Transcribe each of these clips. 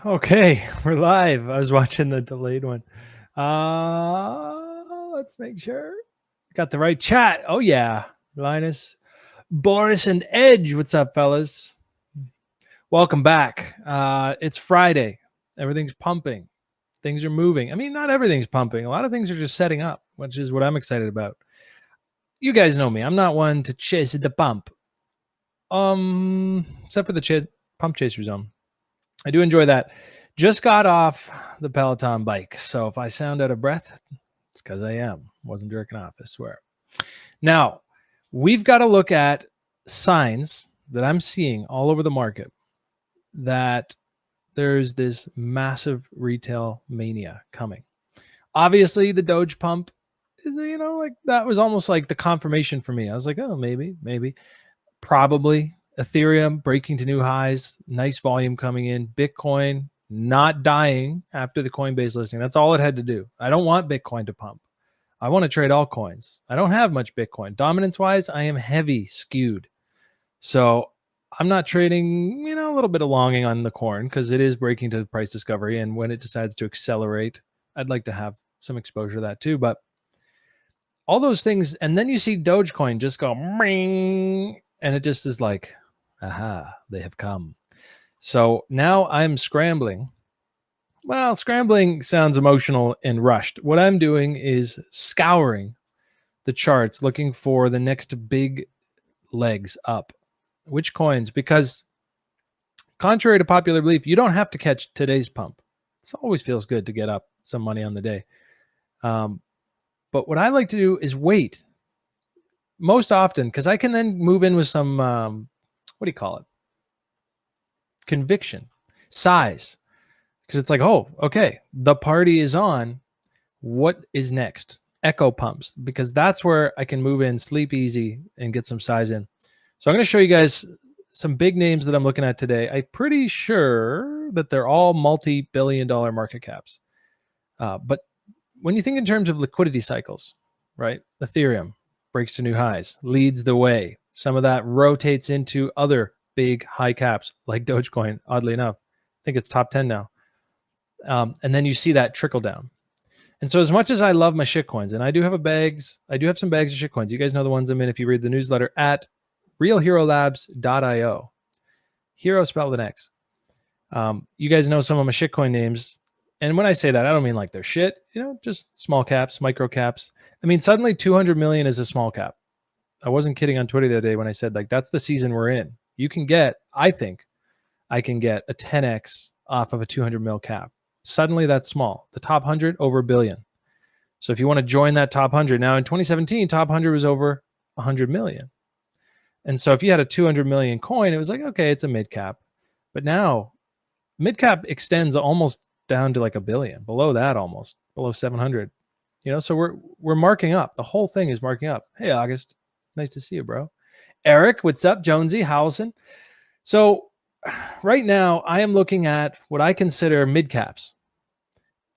Okay, we're live. I was watching the delayed one. Let's make sure. Got the right chat. Oh, yeah. Linus, Boris, and Edge. What's up, fellas? Welcome back. It's Friday. Everything's pumping. Things are moving. I mean, not everything's pumping. A lot of things are just setting up, which is what I'm excited about. You guys know me. I'm not one to chase the pump. Except for the pump chaser zone. I do enjoy that. Just got off the Peloton bike. So if I sound out of breath, it's because I am. Wasn't jerking off, I swear. Now, we've got to look at signs that I'm seeing all over the market that there's this massive retail mania coming. Obviously, the Doge pump is, like that was almost like the confirmation for me. I was like, oh, maybe, probably. Ethereum breaking to new highs, nice volume coming in. Bitcoin not dying after the Coinbase listing. That's all it had to do. I don't want Bitcoin to pump. I want to trade altcoins. I don't have much Bitcoin. Dominance-wise, I am heavy skewed. So I'm not trading, a little bit of longing on the corn because it is breaking to price discovery. And when it decides to accelerate, I'd like to have some exposure to that too. But all those things, and then you see Dogecoin just go, ring, and it just is like, aha, they have come. So now I'm scrambling. Well, scrambling sounds emotional and rushed. What I'm doing is scouring the charts, looking for the next big legs up. Which coins? Because contrary to popular belief, you don't have to catch today's pump. It always feels good to get up some money on the day. But what I like to do is wait. Most often, because I can then move in with some, what do you call it? Conviction, size. Because it's like, oh, okay, the party is on. What is next? Echo pumps, because that's where I can move in, sleep easy, and get some size in. So I'm going to show you guys some big names that I'm looking at today. I'm pretty sure that they're all multi-billion-dollar market caps. But when you think in terms of liquidity cycles, right? Ethereum breaks to new highs, leads the way. Some of that rotates into other big high caps like Dogecoin, oddly enough. I think it's top 10 now. And then you see that trickle down. And so as much as I love my shitcoins, and I do have some bags of shitcoins. You guys know the ones I'm in if you read the newsletter at realherolabs.io. Hero spelled with an X. You guys know some of my shitcoin names. And when I say that, I don't mean like they're shit, just small caps, micro caps. I mean, suddenly 200 million is a small cap. I wasn't kidding on Twitter the other day when I said, like, that's the season we're in. I think I can get a 10x off of a 200 mil cap. Suddenly that's small. The top 100 over $1 billion. So if you want to join that top 100, now in 2017, top 100 was over 100 million. And so if you had a 200 million coin, it was like, okay, it's a mid cap. But now mid cap extends almost down to like $1 billion, below that, almost below 700. So we're marking up. The whole thing is marking up. Hey, August, nice to see you, bro. Eric, what's up? Jonesy, Howelson. So right now I am looking at what I consider mid caps: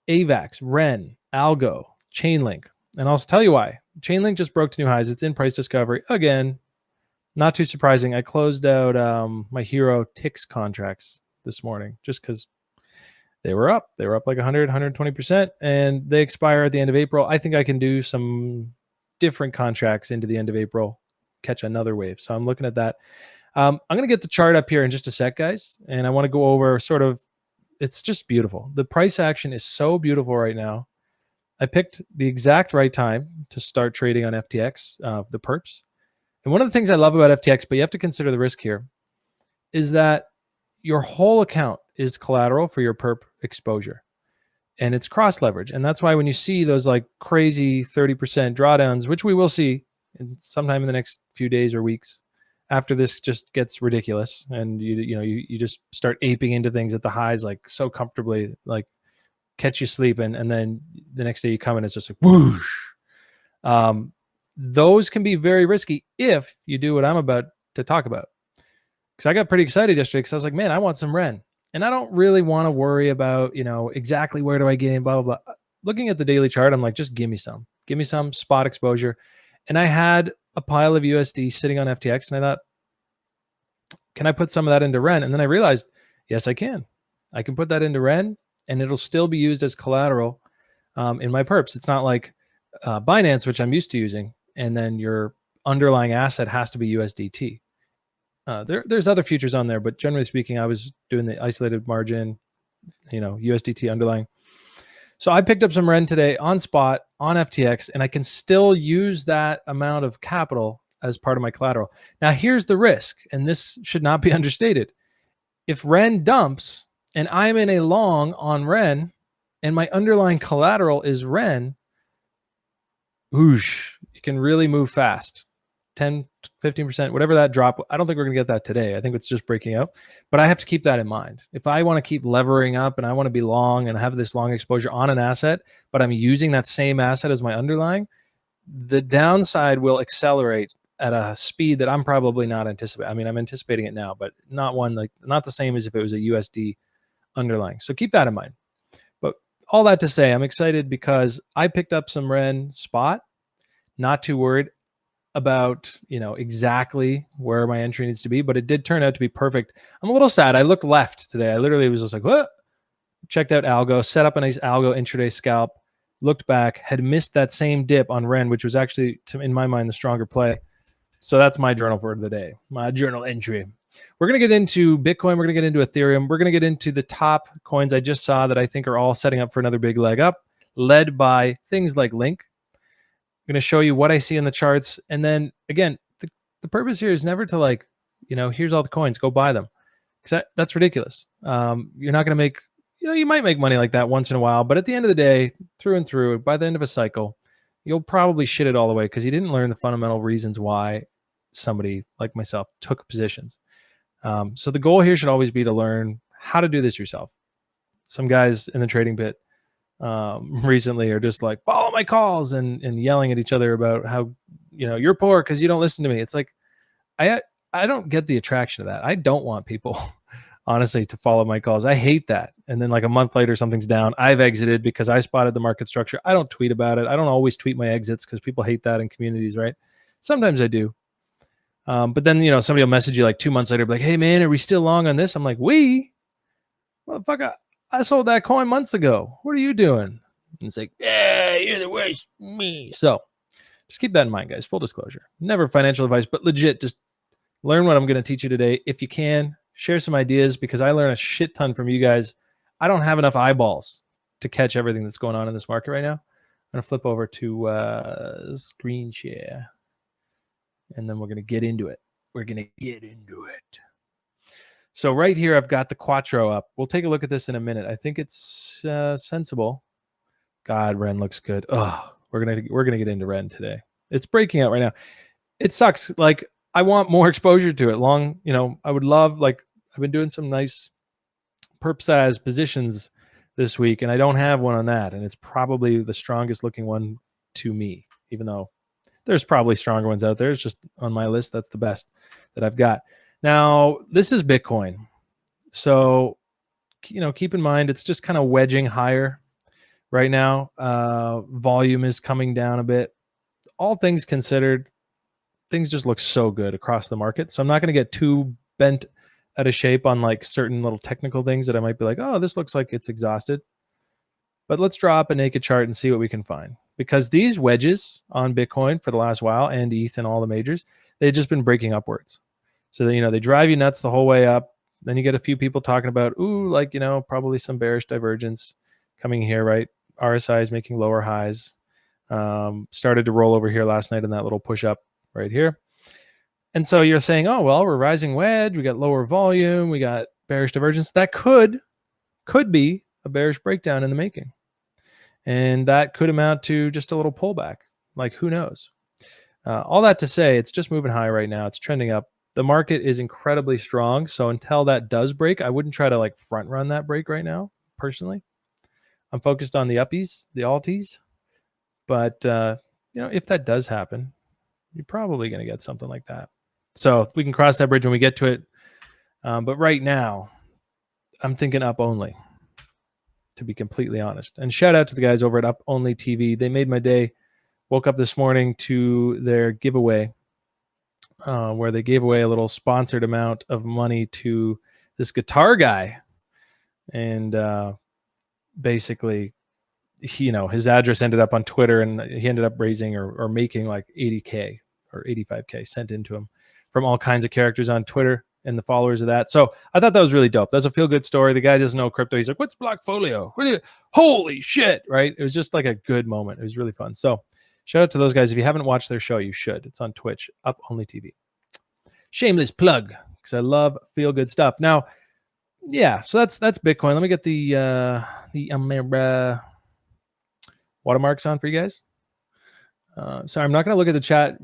AVAX, REN, ALGO, Chainlink. And I'll tell you why. Chainlink just broke to new highs. It's in price discovery again. Not too surprising. I closed out my Hxro TIX contracts this morning just because they were up. They were up like 100, 120%, and they expire at the end of April. I think I can do some different contracts into the end of April, catch another wave. So I'm looking at that. I'm going to get the chart up here in just a sec, guys, and I want to go over sort of, it's just beautiful. The price action is so beautiful right now. I picked the exact right time to start trading on FTX, the perps. And one of the things I love about FTX, but you have to consider the risk here, is that your whole account is collateral for your perp exposure. And it's cross leverage. And that's why when you see those like crazy 30% drawdowns, which we will see sometime in the next few days or weeks, after this just gets ridiculous, and you just start aping into things at the highs, like so comfortably, like catch you sleeping, and then the next day you come and it's just like whoosh. Those can be very risky if you do what I'm about to talk about. Because I got pretty excited yesterday because I was like, man, I want some REN. And I don't really want to worry about, exactly where do I get in, blah, blah, blah. Looking at the daily chart, I'm like, just give me some spot exposure. And I had a pile of USD sitting on FTX, and I thought, can I put some of that into REN? And then I realized, yes, I can. I can put that into Ren and it'll still be used as collateral in my perps. It's not like Binance, which I'm used to using, and then your underlying asset has to be USDT. There's other futures on there, but generally speaking, I was doing the isolated margin, USDT underlying. So I picked up some Ren today on spot on FTX, and I can still use that amount of capital as part of my collateral. Now, here's the risk, and this should not be understated. If Ren dumps and I'm in a long on Ren and my underlying collateral is Ren, whoosh, it can really move fast. 10, 15%, whatever that drop. I don't think we're going to get that today. I think it's just breaking out. But I have to keep that in mind. If I want to keep levering up and I want to be long and have this long exposure on an asset, but I'm using that same asset as my underlying, the downside will accelerate at a speed that I'm probably not anticipating. I mean, I'm anticipating it now, but not the same as if it was a USD underlying. So keep that in mind. But all that to say, I'm excited because I picked up some Ren spot, not too worried about exactly where my entry needs to be, but it did turn out to be perfect. I'm a little sad. I looked left today. I literally was just like, what? Checked out ALGO, set up a nice ALGO intraday scalp, looked back, had missed that same dip on Ren, which was actually, in my mind, the stronger play. So that's my journal for the day, my journal entry. We're going to get into Bitcoin. We're going to get into Ethereum. We're going to get into the top coins I just saw that I think are all setting up for another big leg up, led by things like Link. I'm going to show you what I see in the charts. And then again, the purpose here is never to here's all the coins, go buy them. Because that's ridiculous. You're not going to make, you might make money like that once in a while, but at the end of the day, through and through, by the end of a cycle, you'll probably shit it all away because you didn't learn the fundamental reasons why somebody like myself took positions. So the goal here should always be to learn how to do this yourself. Some guys in the trading pit recently are just like, follow my calls and yelling at each other about how, you're poor because you don't listen to me. It's like, I don't get the attraction of that. I don't want people, honestly, to follow my calls. I hate that. And then like a month later, something's down. I've exited because I spotted the market structure. I don't tweet about it. I don't always tweet my exits because people hate that in communities, right? Sometimes I do. But then, somebody will message you like 2 months later, be like, hey man, are we still long on this? I'm like, motherfucker, I sold that coin months ago. What are you doing? And it's like, yeah, you're the worst, me. So just keep that in mind, guys. Full disclosure. Never financial advice, but legit, just learn what I'm going to teach you today. If you can, share some ideas because I learn a shit ton from you guys. I don't have enough eyeballs to catch everything that's going on in this market right now. I'm going to flip over to screen share. And then we're going to get into it. So right here, I've got the Quattro up. We'll take a look at this in a minute. I think it's sensible. God, Ren looks good. Oh, we're gonna get into Ren today. It's breaking out right now. It sucks. Like I want more exposure to it. Long, I would love. Like I've been doing some nice perp size positions this week, and I don't have one on that. And it's probably the strongest looking one to me, even though there's probably stronger ones out there. It's just on my list. That's the best that I've got. Now, this is Bitcoin. So, keep in mind, it's just kind of wedging higher right now. Volume is coming down a bit. All things considered, things just look so good across the market. So I'm not going to get too bent out of shape on like certain little technical things that I might be like, oh, this looks like it's exhausted. But let's draw up a naked chart and see what we can find. Because these wedges on Bitcoin for the last while and ETH and all the majors, they've just been breaking upwards. So they drive you nuts the whole way up. Then you get a few people talking about, probably some bearish divergence coming here, right? RSI is making lower highs. Started to roll over here last night in that little push up right here. And so you're saying, oh, well, we're rising wedge. We got lower volume. We got bearish divergence. That could be a bearish breakdown in the making. And that could amount to just a little pullback. Like, who knows? All that to say, it's just moving high right now. It's trending up. The market is incredibly strong. So until that does break, I wouldn't try to like front run that break right now, personally. I'm focused on the uppies, the alties. But, if that does happen, you're probably going to get something like that. So we can cross that bridge when we get to it. But right now, I'm thinking up only, to be completely honest. And shout out to the guys over at Up Only TV. They made my day. Woke up this morning to their giveaway, where they gave away a little sponsored amount of money to this guitar guy and basically, his address ended up on Twitter, and he ended up raising or making like 80K or 85K sent into him from all kinds of characters on Twitter and the followers of that. So I thought that was really dope. That's a feel-good story. The guy doesn't know crypto. He's like, what's Blockfolio? Holy shit, right? It was just like a good moment. It was really fun. So shout out to those guys. If you haven't watched their show, you should. It's on Twitch, Up Only TV. Shameless plug, because I love feel-good stuff. Now, yeah, so that's Bitcoin. Let me get the watermarks on for you guys. Sorry, I'm not going to look at the chat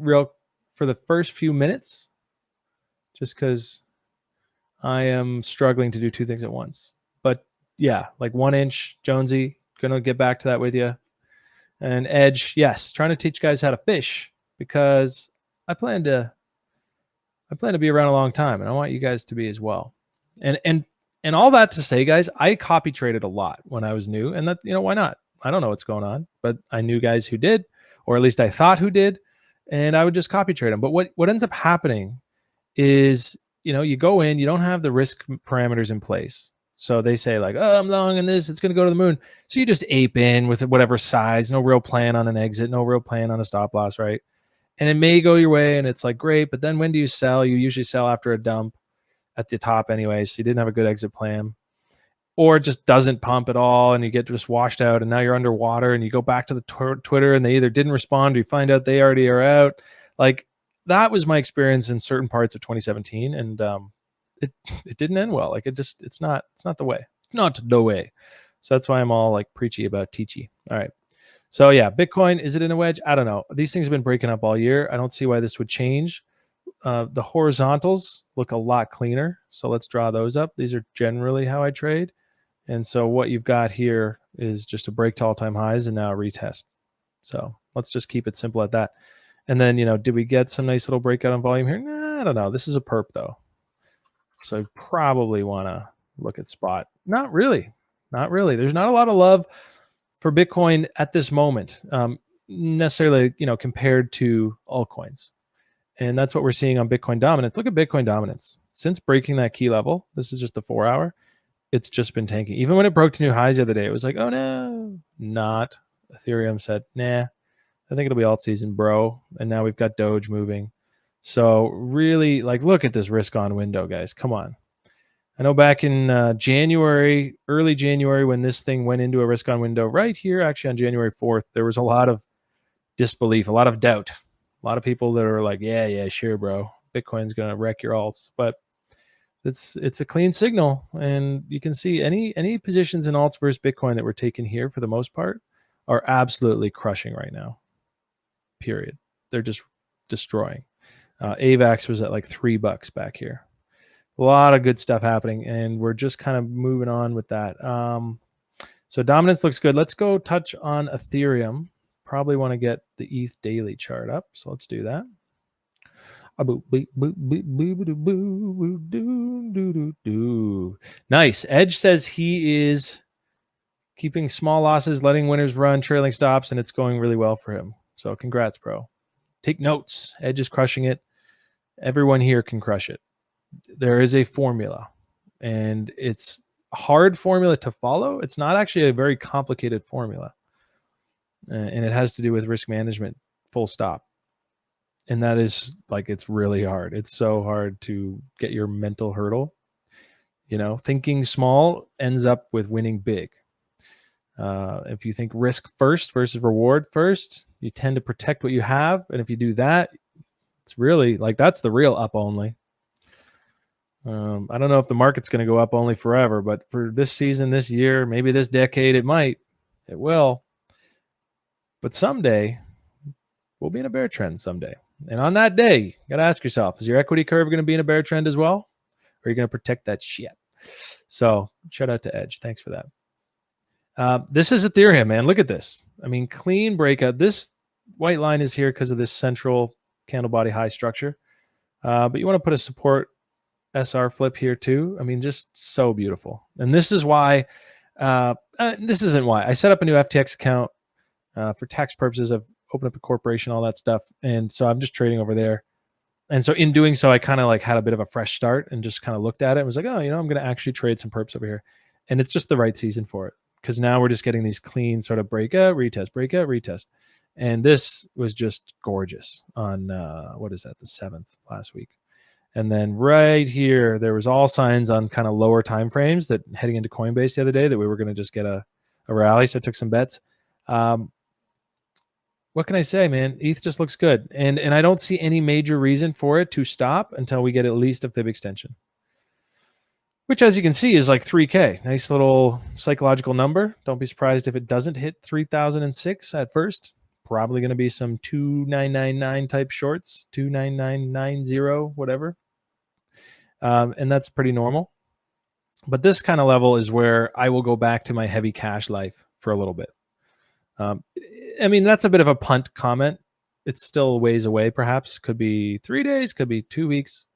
for the first few minutes, just because I am struggling to do two things at once. But yeah, like 1 inch, Jonesy, going to get back to that with you. And Edge, yes, trying to teach guys how to fish, because I plan to be around a long time, and I want you guys to be as well. And all that to say, guys, I copy traded a lot when I was new, and that, why not? I don't know what's going on, but I knew guys who did, or at least I thought who did, and I would just copy trade them. But what ends up happening is, you go in, you don't have the risk parameters in place. So they say like, oh, I'm long in this, it's going to go to the moon. So you just ape in with whatever size, no real plan on an exit, no real plan on a stop loss, right? And it may go your way, and it's like, great, but then when do you sell? You usually sell after a dump at the top anyway, so you didn't have a good exit plan. Or it just doesn't pump at all, and you get just washed out, and now you're underwater, and you go back to the Twitter, and they either didn't respond, or you find out they already are out. Like, that was my experience in certain parts of 2017, and it didn't end well. Like, it's not the way. It's not the way. So that's why I'm all like preachy about teachy. All right. So yeah, Bitcoin, is it in a wedge? I don't know. These things have been breaking up all year. I don't see why this would change. The horizontals look a lot cleaner. So let's draw those up. These are generally how I trade. And so what you've got here is just a break to all-time highs and now a retest. So let's just keep it simple at that. And then, did we get some nice little breakout on volume here? Nah, I don't know. This is a perp though. So I probably want to look at spot. Not really. Not really. There's not a lot of love for Bitcoin at this moment, necessarily, compared to altcoins. And that's what we're seeing on Bitcoin dominance. Look at Bitcoin dominance. Since breaking that key level, this is just the 4 hour, it's just been tanking. Even when it broke to new highs the other day, it was like, oh no, not. Ethereum said, nah, I think it'll be alt season, bro. And now we've got Doge moving. So really, like, look at this risk on window, guys. Come on. I know back in January, early January, when this thing went into a risk on window right here, actually on January 4th, there was a lot of disbelief, a lot of doubt. A lot of people that are like, yeah, sure, bro. Bitcoin's going to wreck your alts. But it's a clean signal. And you can see any positions in alts versus Bitcoin that were taken here for the most part are absolutely crushing right now. Period. They're just destroying. AVAX was at like $3 back here. A lot of good stuff happening, and we're just kind of moving on with that. So dominance looks good. Let's go touch on Ethereum. Probably want to get the ETH daily chart up, so let's do that. Nice. Edge says he is keeping small losses, letting winners run, trailing stops, and it's going really well for him. So congrats, bro. Take notes. Edge is crushing it. Everyone here can crush it. There is a formula, and it's a hard formula to follow. It's not actually a very complicated formula, and it has to do with risk management, full stop. And that is like, it's really hard. It's so hard to get your mental hurdle. Thinking small ends up with winning big. If you think risk first versus reward first, you tend to protect what you have. And if you do that, it's really like, that's the real up only. I don't know if the market's going to go up only forever, but for this season, this year, maybe this decade, it will. But someday we'll be in a bear trend someday. And on that day, you got to ask yourself, is your equity curve going to be in a bear trend as well? Or are you going to protect that shit? So shout out to Edge. Thanks for that. This is Ethereum, man. Look at this. I mean, clean breakout. This white line is here because of this central candle body high structure. But you want to put a support SR flip here too. I mean, just so beautiful. And this is why, this isn't why. I set up a new FTX account for tax purposes. I've opened up a corporation, all that stuff. And so I'm just trading over there. And so in doing so, I kind of like had a bit of a fresh start and just kind of looked at it and was like, oh, I'm going to actually trade some perps over here. And it's just the right season for it, because now we're just getting these clean sort of breakout, retest. And this was just gorgeous on, what is that, the 7th last week. And then right here, there was all signs on kind of lower time frames that heading into Coinbase the other day that we were going to just get a rally. So I took some bets. What can I say, man? ETH just looks good. And I don't see any major reason for it to stop until we get at least a fib extension, which, as you can see, is like 3K. Nice little psychological number. Don't be surprised if it doesn't hit 3006 at first. Probably going to be some 2999 type shorts, 29990, whatever. And that's pretty normal. But this kind of level is where I will go back to my heavy cash life for a little bit. I mean, that's a bit of a punt comment. It's still a ways away, perhaps. Could be 3 days, could be 2 weeks.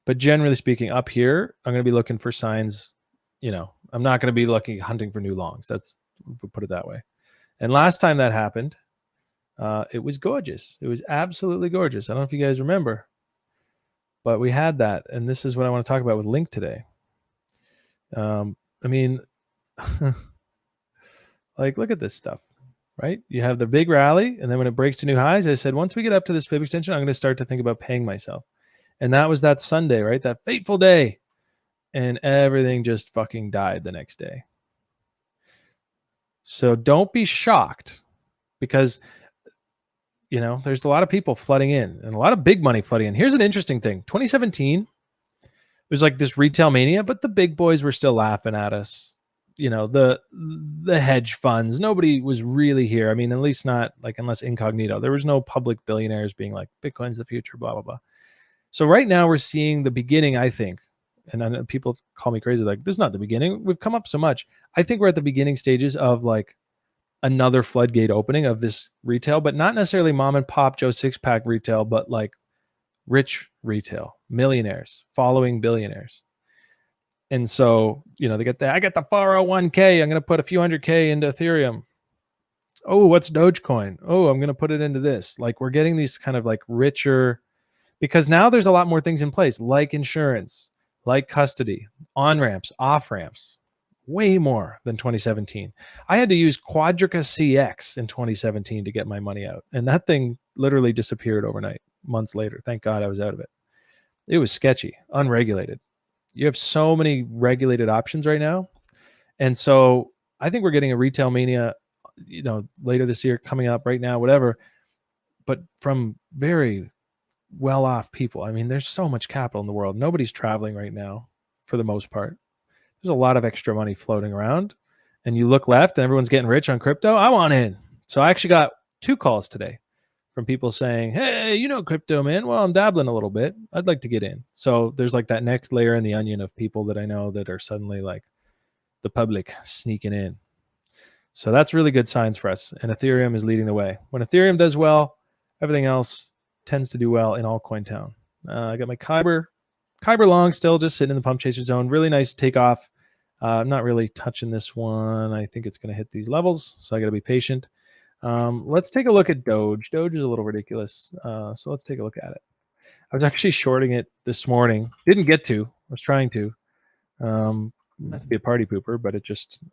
But generally speaking, up here, I'm going to be looking for signs. I'm not going to be hunting for new longs. We'll put it that way. And last time that happened, it was gorgeous. It was absolutely gorgeous. I don't know if you guys remember, but we had that. And this is what I want to talk about with Link today. I mean, look at this stuff, right? You have the big rally, and then when it breaks to new highs, I said, once we get up to this fib extension, I'm going to start to think about paying myself. And that was that Sunday, right? That fateful day. And everything just fucking died the next day. So don't be shocked, because, there's a lot of people flooding in and a lot of big money flooding in. Here's an interesting thing. 2017, it was like this retail mania, but the big boys were still laughing at us. The hedge funds, nobody was really here. I mean, at least not unless incognito. There was no public billionaires being like, Bitcoin's the future, blah, blah, blah. So right now we're seeing the beginning, I think, and I know people call me crazy, this is not the beginning. We've come up so much. I think we're at the beginning stages of another floodgate opening of this retail, but not necessarily mom and pop Joe Sixpack retail, but rich retail, millionaires following billionaires. And so, they get that. I got the 401k. I'm going to put a few $100K into Ethereum. Oh, what's Dogecoin? Oh, I'm going to put it into this. We're getting these kind of richer, because now there's a lot more things in place, like insurance, like custody, on-ramps, off-ramps, way more than 2017. I had to use Quadrica CX in 2017 to get my money out. And that thing literally disappeared overnight, months later. Thank God I was out of it. It was sketchy, unregulated. You have so many regulated options right now. And so I think we're getting a retail mania, later this year, coming up right now, whatever, but from very well-off people. I mean, there's so much capital in the world. Nobody's traveling right now for the most part. There's a lot of extra money floating around, and you look left and everyone's getting rich on crypto. I want in. So I actually got 2 calls today from people saying, hey, crypto, man. Well, I'm dabbling a little bit. I'd like to get in. So there's that next layer in the onion of people that I know that are suddenly the public sneaking in. So that's really good signs for us. And Ethereum is leading the way. When Ethereum does well, everything else tends to do well in altcoin town. I got my Kyber long still just sitting in the pump chaser zone. Really nice takeoff. I'm not really touching this one. I think it's going to hit these levels, so I got to be patient. Let's take a look at Doge. Doge is a little ridiculous. So let's take a look at it. I was actually shorting it this morning. Didn't get to. I was trying to. Not to be a party pooper, but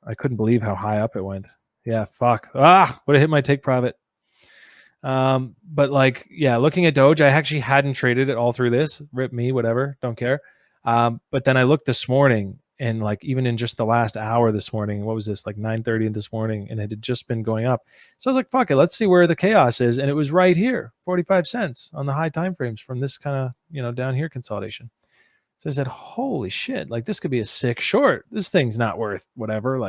I couldn't believe how high up it went. Yeah, fuck. Would have hit my take profit. But looking at Doge, I actually hadn't traded it all through this. Rip me, whatever. Don't care. But then I looked this morning, and even in just the last hour this morning, what was this, 9:30 this morning, and it had just been going up. So I was like, fuck it, let's see where the chaos is. And it was right here, 45 cents on the high time frames from this kind of, down here consolidation. So I said, holy shit, this could be a sick short. This thing's not worth whatever,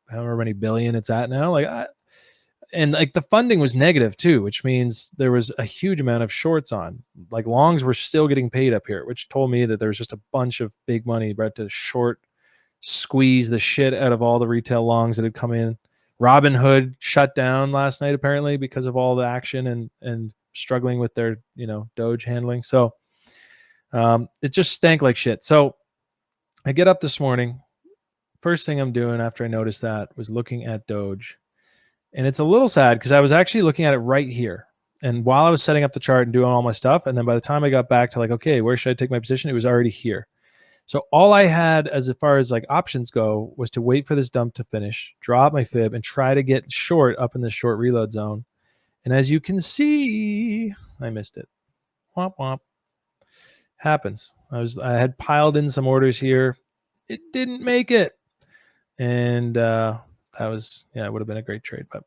however many billion it's at now. And the funding was negative too, which means there was a huge amount of shorts on. Longs were still getting paid up here, which told me that there was just a bunch of big money about to short squeeze the shit out of all the retail longs that had come in. Robinhood shut down last night apparently because of all the action and struggling with their Doge handling. So it just stank like shit. So I get up this morning. First thing I'm doing after I noticed that was looking at Doge. And it's a little sad because I was actually looking at it right here. And while I was setting up the chart and doing all my stuff, and then by the time I got back to okay, where should I take my position? It was already here. So all I had as far as like options go was to wait for this dump to finish, draw up my fib, and try to get short up in the short reload zone. And as you can see, I missed it. Womp womp. Happens. I had piled in some orders here. It didn't make it. And that was, it would have been a great trade, but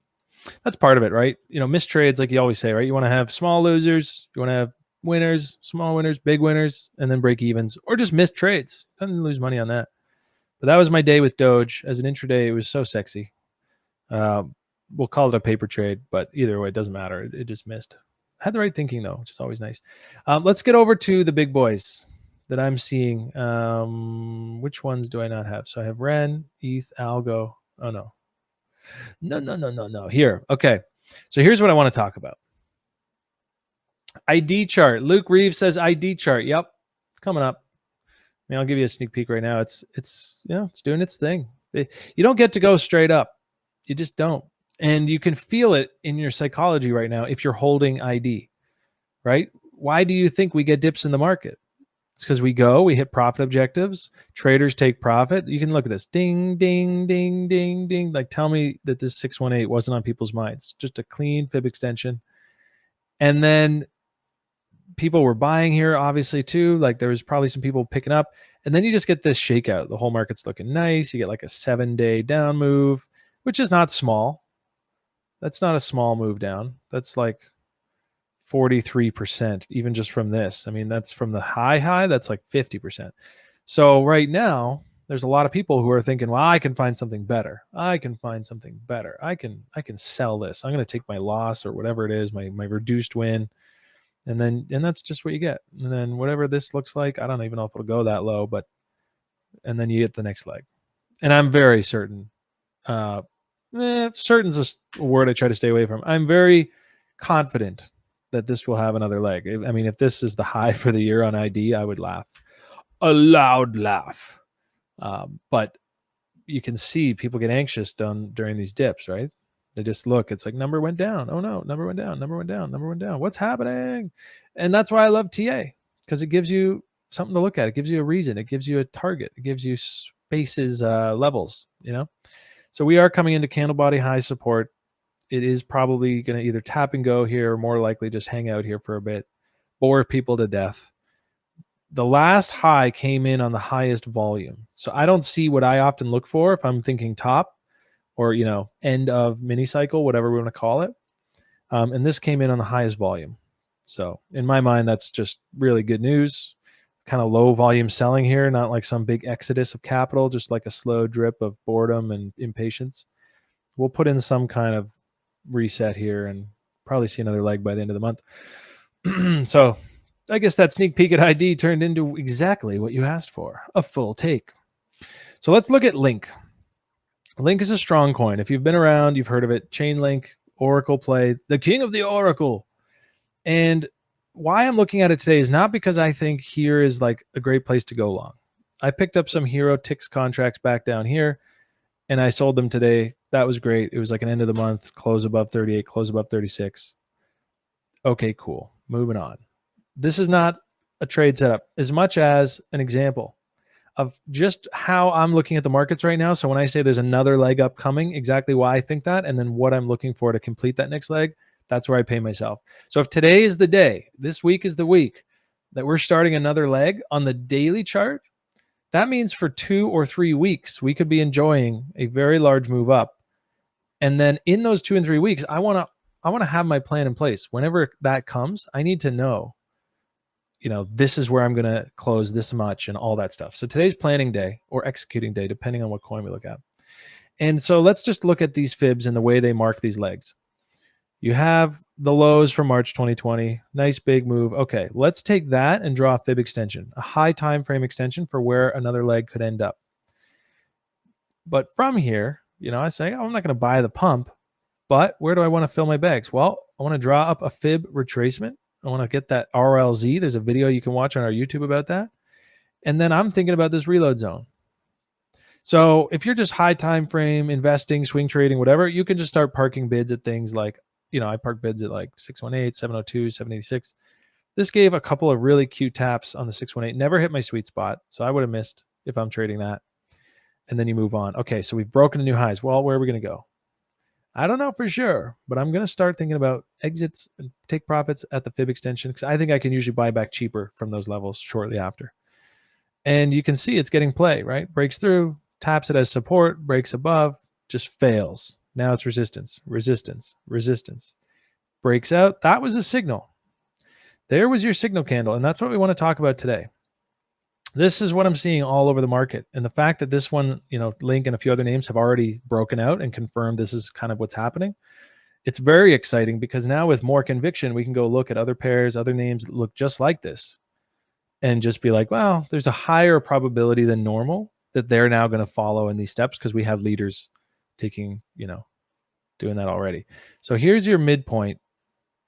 that's part of it, right? Missed trades, like you always say, right? You want to have small losers, you want to have winners, small winners, big winners, and then break evens, or just missed trades. I didn't lose money on that. But that was my day with Doge. As an intraday, it was so sexy. We'll call it a paper trade, but either way, it doesn't matter. It just missed. I had the right thinking though, which is always nice. Let's get over to the big boys that I'm seeing. Which ones do I not have? So I have Ren, ETH, Algo. Oh no. No. Here. Okay. So here's what I want to talk about. ID chart. Luke Reeves says ID chart. Yep. It's coming up. I mean, I'll give you a sneak peek right now. It's doing its thing. You don't get to go straight up. You just don't. And you can feel it in your psychology right now if you're holding ID, right? Why do you think we get dips in the market? It's because we hit profit objectives. Traders take profit. You can look at this. Ding, ding, ding, ding, ding. Like, tell me that this 618 wasn't on people's minds. Just a clean fib extension. And then people were buying here, obviously, too. Like, there was probably some people picking up. And then you just get this shakeout. The whole market's looking nice. You get like a 7-day down move, which is not small. That's not a small move down. That's like 43%, even just from this. I mean, that's from the high, that's like 50%. So right now, there's a lot of people who are thinking, well, I can find something better. I can sell this. I'm going to take my loss or whatever it is, my reduced win. And that's just what you get. And then whatever this looks like, I don't even know if it'll go that low, and then you get the next leg. And I'm very certain, certain's a word I try to stay away from. I'm very confident that this will have another leg. I mean, if this is the high for the year on ID, I would laugh. A loud laugh. But you can see people get anxious during these dips, right? They just look. It's like number went down. Oh no, number went down, number went down, number went down. What's happening? And that's why I love TA, because it gives you something to look at. It gives you a reason. It gives you a target. It gives you spaces, levels, So we are coming into candle body high support. It is probably going to either tap and go here, or more likely just hang out here for a bit, bore people to death. The last high came in on the highest volume. So I don't see what I often look for if I'm thinking top or, end of mini cycle, whatever we want to call it. And this came in on the highest volume. So in my mind, that's just really good news. Kind of low volume selling here, not like some big exodus of capital, just like a slow drip of boredom and impatience. We'll put in some kind of reset here and probably see another leg by the end of the month. So I guess that sneak peek at ID turned into exactly what you asked for, a full take. So let's look at Link. Link is a strong coin. If you've been around, you've heard of it. Chainlink, Oracle play, the king of the Oracle. And why I'm looking at it today is not because I think here is like a great place to go long. I picked up some Hxro TIX contracts back down here, and I sold them today. That was great. It was like an end of the month, close above 38, close above 36. Okay, cool. Moving on. This is not a trade setup as much as an example of just how I'm looking at the markets right now. So when I say there's another leg up coming, exactly why I think that, and then what I'm looking for to complete that next leg, that's where I pay myself. So if today is the day, this week is the week that we're starting another leg on the daily chart, that means for 2 or 3 weeks, we could be enjoying a very large move up. And then in those 2 and 3 weeks, I want to have my plan in place. Whenever that comes, I need to know, this is where I'm going to close this much and all that stuff. So today's planning day or executing day, depending on what coin we look at. And so let's just look at these fibs and the way they mark these legs. You have the lows from March 2020, nice big move. Okay, let's take that and draw a fib extension, a high time frame extension for where another leg could end up. But from here, I say, I'm not going to buy the pump, but where do I want to fill my bags? Well, I want to draw up a fib retracement. I want to get that RLZ. There's a video you can watch on our YouTube about that. And then I'm thinking about this reload zone. So if you're just high time frame investing, swing trading, whatever, you can just start parking bids at things like, I park bids at like 618, 702, 786. This gave a couple of really cute taps on the 618. Never hit my sweet spot, so I would have missed if I'm trading that. And then you move on. Okay, so we've broken the new highs. Well, where are we going to go? I don't know for sure, but I'm going to start thinking about exits and take profits at the fib extension because I think I can usually buy back cheaper from those levels shortly after. And you can see it's getting play, right? Breaks through, taps it as support, breaks above, just fails. Now it's resistance, resistance, resistance. Breaks out. That was a signal. There was your signal candle, and that's what we want to talk about today. This is what I'm seeing all over the market. And the fact that this one, Link and a few other names have already broken out and confirmed this is kind of what's happening. It's very exciting because now with more conviction, we can go look at other pairs, other names that look just like this and just be like, well, there's a higher probability than normal that they're now going to follow in these steps because we have leaders taking, doing that already. So here's your midpoint,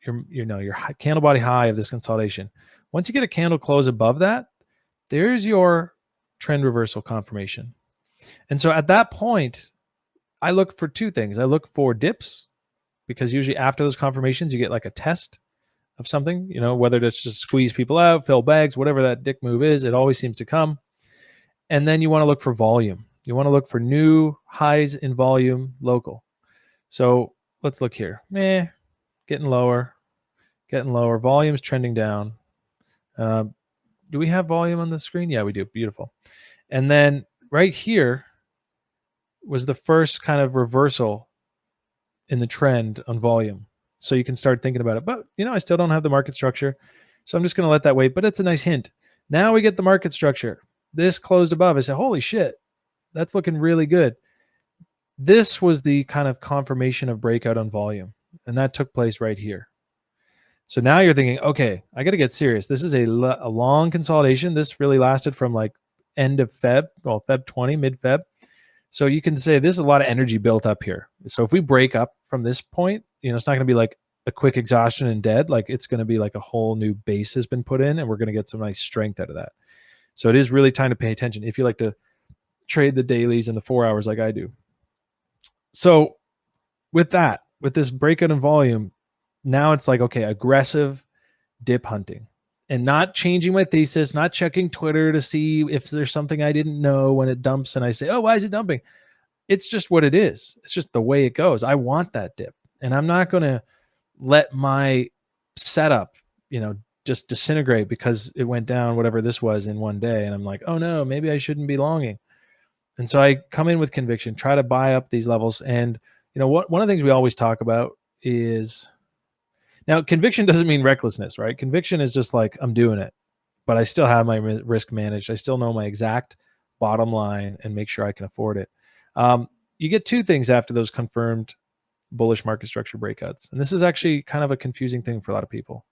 your candle body high of this consolidation. Once you get a candle close above that, there's your trend reversal confirmation. And so at that point, I look for two things. I look for dips because usually after those confirmations, you get like a test of something, whether that's just squeeze people out, fill bags, whatever that dick move is, it always seems to come. And then you want to look for volume. You want to look for new highs in volume local. So let's look here. Getting lower. Volume's trending down. Do we have volume on the screen? Yeah, we do. Beautiful. And then right here was the first kind of reversal in the trend on volume. So you can start thinking about it. But, I still don't have the market structure. So I'm just going to let that wait. But it's a nice hint. Now we get the market structure. This closed above. I said, holy shit, that's looking really good. This was the kind of confirmation of breakout on volume. And that took place right here. So now you're thinking, okay, I got to get serious. This is a long consolidation. This really lasted from like end of Feb, Feb 20, mid-Feb. So you can say there's a lot of energy built up here. So if we break up from this point, it's not going to be like a quick exhaustion and dead. Like it's going to be like a whole new base has been put in and we're going to get some nice strength out of that. So it is really time to pay attention if you like to trade the dailies and the 4 hours like I do. So with this breakout in volume, now it's like, okay, aggressive dip hunting and not changing my thesis, not checking Twitter to see if there's something I didn't know when it dumps and I say, oh, why is it dumping? It's just what it is. It's just the way it goes. I want that dip and I'm not going to let my setup, just disintegrate because it went down, whatever this was in one day. And I'm like, oh no, maybe I shouldn't be longing. And so I come in with conviction, try to buy up these levels. And one of the things we always talk about is, now, conviction doesn't mean recklessness, right? Conviction is just like, I'm doing it, but I still have my risk managed. I still know my exact bottom line and make sure I can afford it. You get two things after those confirmed bullish market structure breakouts. And this is actually kind of a confusing thing for a lot of people.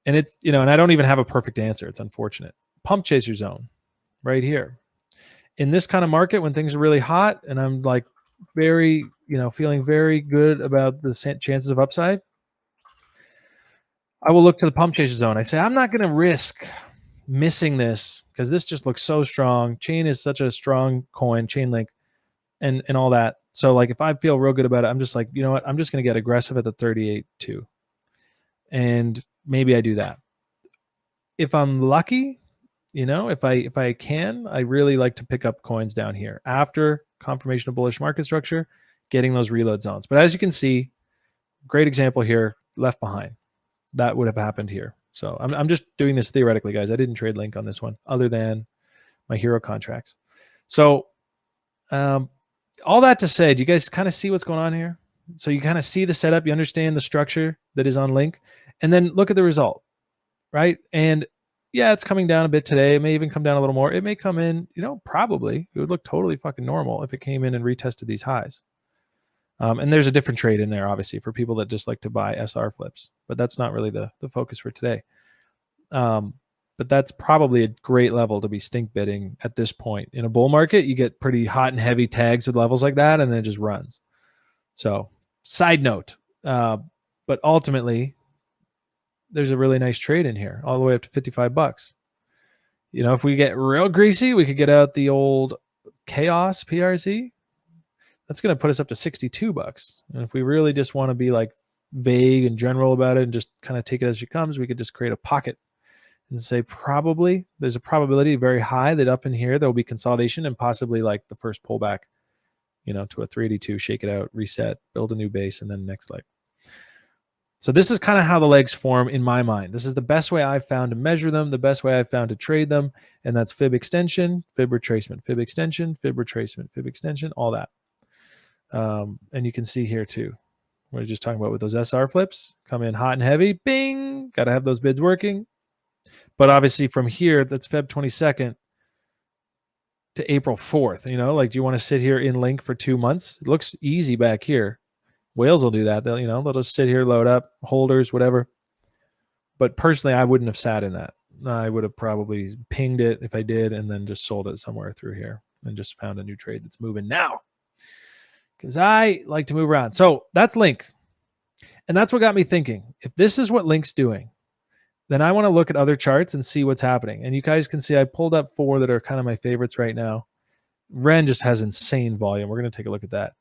And it's, and I don't even have a perfect answer. It's unfortunate. Pump chaser zone right here. In this kind of market, when things are really hot and I'm like very, feeling very good about the chances of upside, I will look to the pump chaser zone. I say, I'm not going to risk missing this because this just looks so strong. Chain is such a strong coin, Chainlink and all that. So like, if I feel real good about it, I'm just like, you know what? I'm just going to get aggressive at the 38.2. And maybe I do that. If I'm lucky, if I can, I really like to pick up coins down here after confirmation of bullish market structure, getting those reload zones. But as you can see, great example here, left behind. That would have happened here. So I'm just doing this theoretically, guys. I didn't trade Link on this one other than my Hxro contracts. So all that to say, do you guys kind of see what's going on here? So you kind of see the setup, you understand the structure that is on Link, and then look at the result, right? And yeah, it's coming down a bit today. It may even come down a little more. It may come in, probably. It would look totally fucking normal if it came in and retested these highs. And there's a different trade in there, obviously, for people that just like to buy SR flips. But that's not really the focus for today. But that's probably a great level to be stink bidding at this point. In a bull market, you get pretty hot and heavy tags at levels like that, and then it just runs. So, side note. But ultimately, there's a really nice trade in here, all the way up to $55. If we get real greasy, we could get out the old Chaos PRZ. That's going to put us up to $62. And if we really just want to be like vague and general about it and just kind of take it as it comes, we could just create a pocket and say probably there's a probability very high that up in here there will be consolidation and possibly like the first pullback, you know, to a 382, shake it out, reset, build a new base, and then next leg. So this is kind of how the legs form in my mind. This is the best way I've found to measure them, the best way I've found to trade them, and that's fib extension, fib retracement, fib extension, fib retracement, fib extension, all that. And you can see here too. We're just talking about with those SR flips, come in hot and heavy, bing, got to have those bids working. But obviously from here, that's Feb 22nd to April 4th, you know, like, do you want to sit here in Link for 2 months? It looks easy back here. Whales will do that. They'll, you know, they'll just sit here, load up, holders, whatever. But personally, I wouldn't have sat in that. I would have probably pinged it if I did, and then just sold it somewhere through here and just found a new trade that's moving now. Because I like to move around. So that's Link. And that's what got me thinking. If this is what Link's doing, then I want to look at other charts and see what's happening. And you guys can see I pulled up 4 that are kind of my favorites right now. Ren just has insane volume. We're going to take a look at that.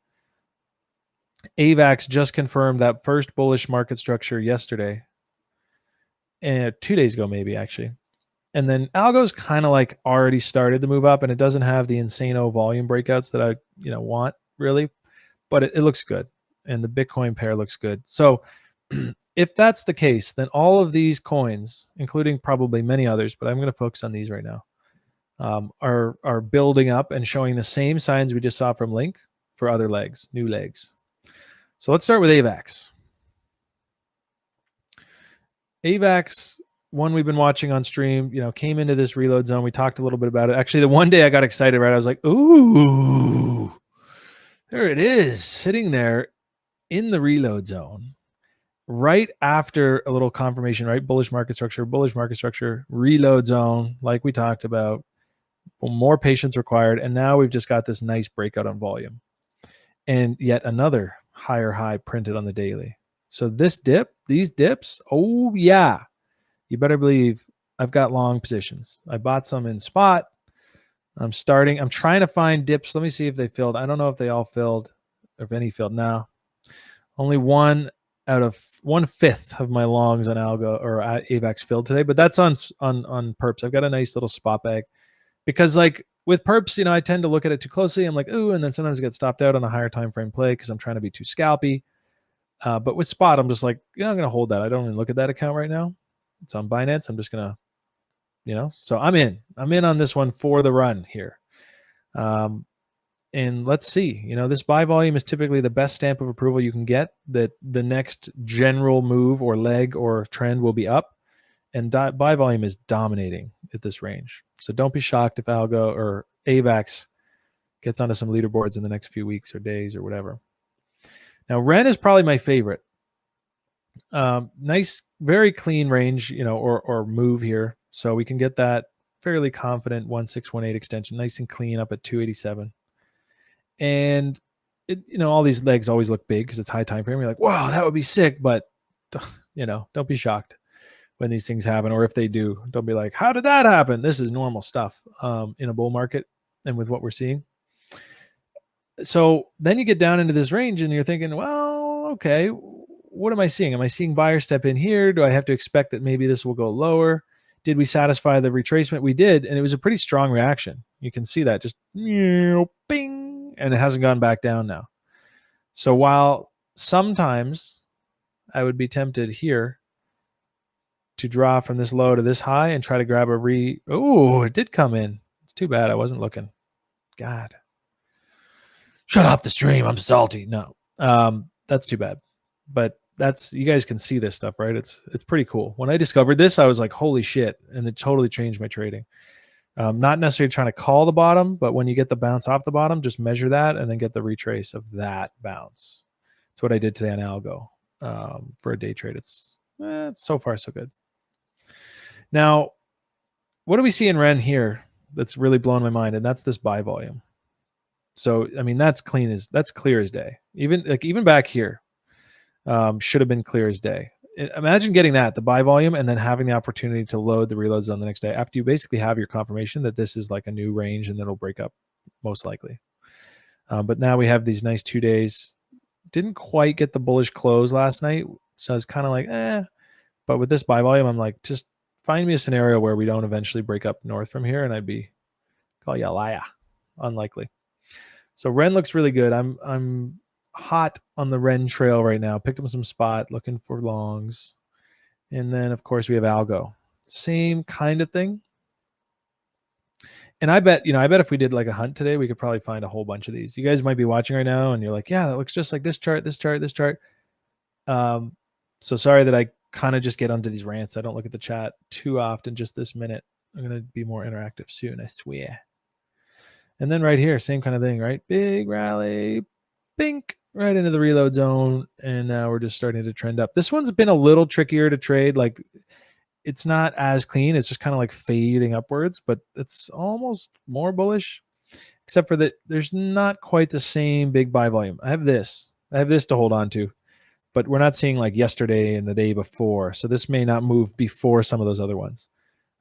AVAX just confirmed that first bullish market structure yesterday. And 2 days ago, maybe, actually. And then ALGO's kind of like already started to move up, and it doesn't have the insano volume breakouts that I, you know, want, really. But it looks good. And the Bitcoin pair looks good. So if that's the case, then all of these coins, including probably many others, but I'm going to focus on these right now, are building up and showing the same signs we just saw from Link for other legs, new legs. So let's start with AVAX. AVAX, one we've been watching on stream, you know, came into this reload zone. We talked a little bit about it. Actually, the one day I got excited, right? I was like, ooh, there it is, sitting there in the reload zone right after a little confirmation, right? Bullish market structure, reload zone, like we talked about. More patience required. And now we've just got this nice breakout on volume. And yet another higher high printed on the daily. So this dip, these dips, oh yeah, you better believe I've got long positions. I bought some in spot. I'm trying to find dips. Let me see if they filled. I don't know if they all filled or if any filled. No, only 1 out of 1/5 of my longs on ALGO or AVAX filled today, but that's on perps. I've got a nice little spot bag because, like, with perps, you know, I tend to look at it too closely. I'm like, ooh, and then sometimes I get stopped out on a higher time frame play because I'm trying to be too scalpy. But with spot, I'm just like, you know, I'm going to hold that. I don't even look at that account right now. It's on Binance. I'm just going to, you know, so I'm in on this one for the run here. And let's see, you know, this buy volume is typically the best stamp of approval you can get that the next general move or leg or trend will be up. And buy volume is dominating at this range. So don't be shocked if ALGO or AVAX gets onto some leaderboards in the next few weeks or days or whatever. Now, Ren is probably my favorite. Nice, very clean range, you know, or move here. So we can get that fairly confident 1618 extension, nice and clean up at 287. And, you know, all these legs always look big because it's high time frame. You're like, wow, that would be sick. But, you know, don't be shocked when these things happen, or if they do, don't be like, how did that happen? This is normal stuff in a bull market and with what we're seeing. So then you get down into this range and you're thinking, well, okay, what am I seeing? Am I seeing buyers step in here? Do I have to expect that maybe this will go lower? Did we satisfy the retracement? We did, and it was a pretty strong reaction. You can see that just bing, and it hasn't gone back down now. So while sometimes I would be tempted here to draw from this low to this high and try to grab a oh, it did come in. It's too bad I wasn't looking. God. Shut off the stream. I'm salty. No, that's too bad. But that's, you guys can see this stuff, right? It's pretty cool. When I discovered this, I was like, holy shit. And it totally changed my trading. Not necessarily trying to call the bottom, but when you get the bounce off the bottom, just measure that and then get the retrace of that bounce. That's what I did today on ALGO for a day trade. It's so far so good. Now, what do we see in Ren here that's really blowing my mind? And that's this buy volume. So, I mean, that's clear as day. Even back here should have been clear as day. Imagine getting that, the buy volume, and then having the opportunity to load the reloads on the next day after you basically have your confirmation that this is like a new range and then it'll break up most likely. But now we have these nice 2 days Didn't quite get the bullish close last night. So I was kind of like, but with this buy volume, I'm like, just find me a scenario where we don't eventually break up north from here, and I'd be call you a liar. Unlikely. So Ren looks really good. I'm hot on the Ren trail right now. Picked up some spot, looking for longs. And then of course we have Algo. Same kind of thing. And I bet if we did like a hunt today, we could probably find a whole bunch of these. You guys might be watching right now and you're like, yeah, that looks just like this chart, this chart, this chart. So sorry that I kind of just get onto these rants. I don't look at the chat too often just this minute. I'm going to be more interactive soon, I swear. And then right here, same kind of thing, right? Big rally, pink, right into the reload zone. And now we're just starting to trend up. This one's been a little trickier to trade. Like, it's not as clean. It's just kind of like fading upwards, but it's almost more bullish, except for that there's not quite the same big buy volume. I have this to hold on to, but we're not seeing like yesterday and the day before. So this may not move before some of those other ones.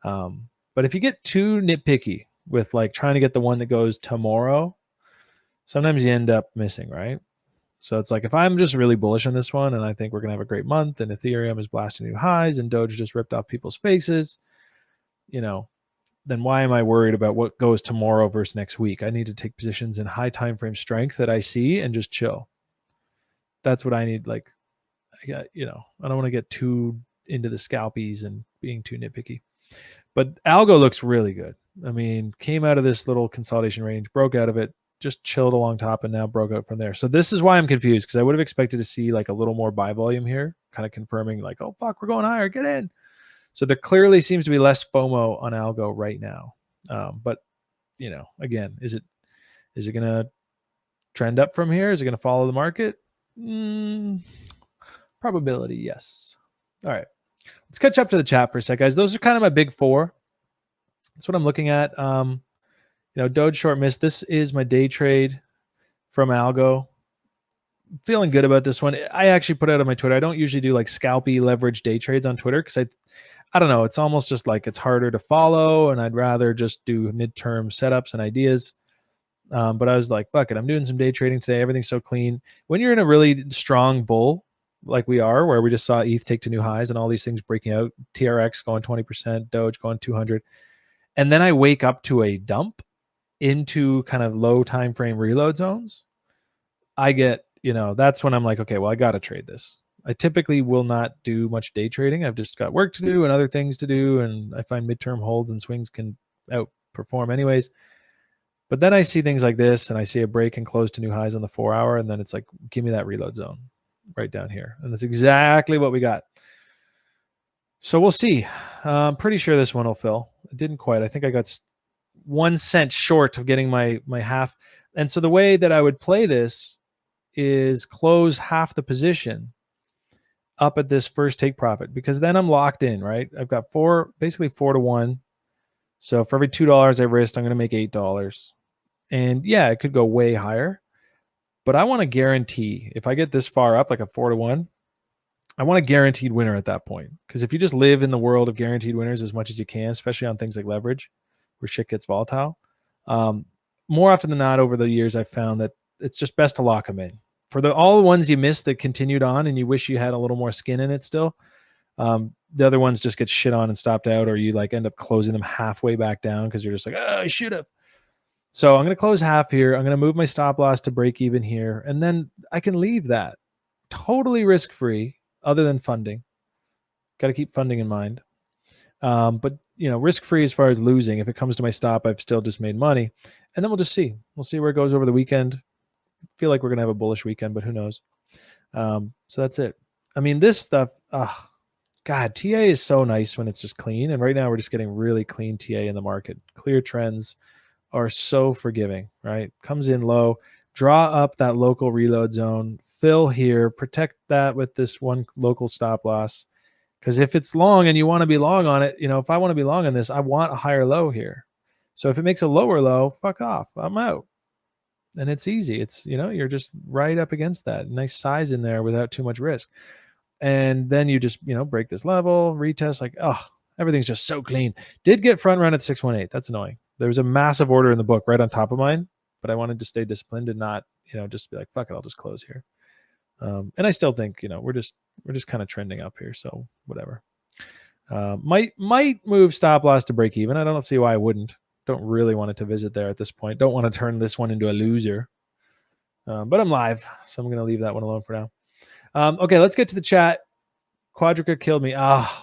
But if you get too nitpicky with like trying to get the one that goes tomorrow, sometimes you end up missing, right? So it's like, if I'm just really bullish on this one and I think we're going to have a great month and Ethereum is blasting new highs and Doge just ripped off people's faces, then why am I worried about what goes tomorrow versus next week? I need to take positions in high time frame strength that I see and just chill. That's what I need. Like, I don't want to get too into the scalpies and being too nitpicky. But Algo looks really good. I mean, came out of this little consolidation range, broke out of it, just chilled along top, and now broke out from there. So this is why I'm confused, because I would have expected to see like a little more buy volume here, kind of confirming like, oh, fuck, we're going higher, get in. So there clearly seems to be less FOMO on Algo right now. But, again, is it going to trend up from here? Is it going to follow the market? Probability, yes. All right. Let's catch up to the chat for a sec, guys. Those are kind of my big four. That's what I'm looking at. Doge short miss. This is my day trade from Algo. Feeling good about this one. I actually put it out on my Twitter. I don't usually do like scalpy leverage day trades on Twitter because I don't know. It's almost just like it's harder to follow, and I'd rather just do midterm setups and ideas. But I was like, fuck it. I'm doing some day trading today. Everything's so clean. When you're in a really strong bull like we are, where we just saw ETH take to new highs and all these things breaking out, TRX going 20%, Doge going 200, and then I wake up to a dump into kind of low time frame reload zones, I get, that's when I'm like, okay, well, I got to trade this. I typically will not do much day trading. I've just got work to do and other things to do, and I find midterm holds and swings can outperform anyways. But then I see things like this, and I see a break and close to new highs on the 4 hour, and then it's like, give me that reload zone right down here. And that's exactly what we got. So we'll see. I'm pretty sure this one will fill. It didn't quite. I think I got 1 cent short of getting my half. And so the way that I would play this is close half the position up at this first take profit, because then I'm locked in, right? I've got basically 4 to 1. So for every $2 I risked, I'm going to make $8. And yeah, it could go way higher, but I want to guarantee if I get this far up, like a 4 to 1, I want a guaranteed winner at that point. Because if you just live in the world of guaranteed winners as much as you can, especially on things like leverage, where shit gets volatile, more often than not over the years, I've found that it's just best to lock them in. For all the ones you missed that continued on and you wish you had a little more skin in it still, the other ones just get shit on and stopped out, or you like end up closing them halfway back down because you're just like, oh, I should have. So I'm going to close half here. I'm going to move my stop loss to break even here, and then I can leave that totally risk-free other than funding. Got to keep funding in mind. But risk-free as far as losing. If it comes to my stop, I've still just made money. And then we'll just see. We'll see where it goes over the weekend. I feel like we're going to have a bullish weekend, but who knows? So that's it. I mean, this stuff, God, TA is so nice when it's just clean. And right now we're just getting really clean TA in the market. Clear trends are so forgiving, right? Comes in low, draw up that local reload zone, fill here, protect that with this one local stop loss. Because if it's long and you want to be long on it, if I want to be long on this, I want a higher low here. So if it makes a lower low, fuck off, I'm out. And it's easy. It's, you're just right up against that. Nice size in there without too much risk. And then you just, break this level, retest, like, everything's just so clean. Did get front run at 618. That's annoying. There was a massive order in the book right on top of mine, but I wanted to stay disciplined and not, just be like, fuck it, I'll just close here. And I still think, we're just kind of trending up here. So whatever. Might move stop loss to break even. I don't see why I wouldn't. Don't really want it to visit there at this point. Don't want to turn this one into a loser. But I'm live, so I'm going to leave that one alone for now. Okay, let's get to the chat. Quadrica killed me.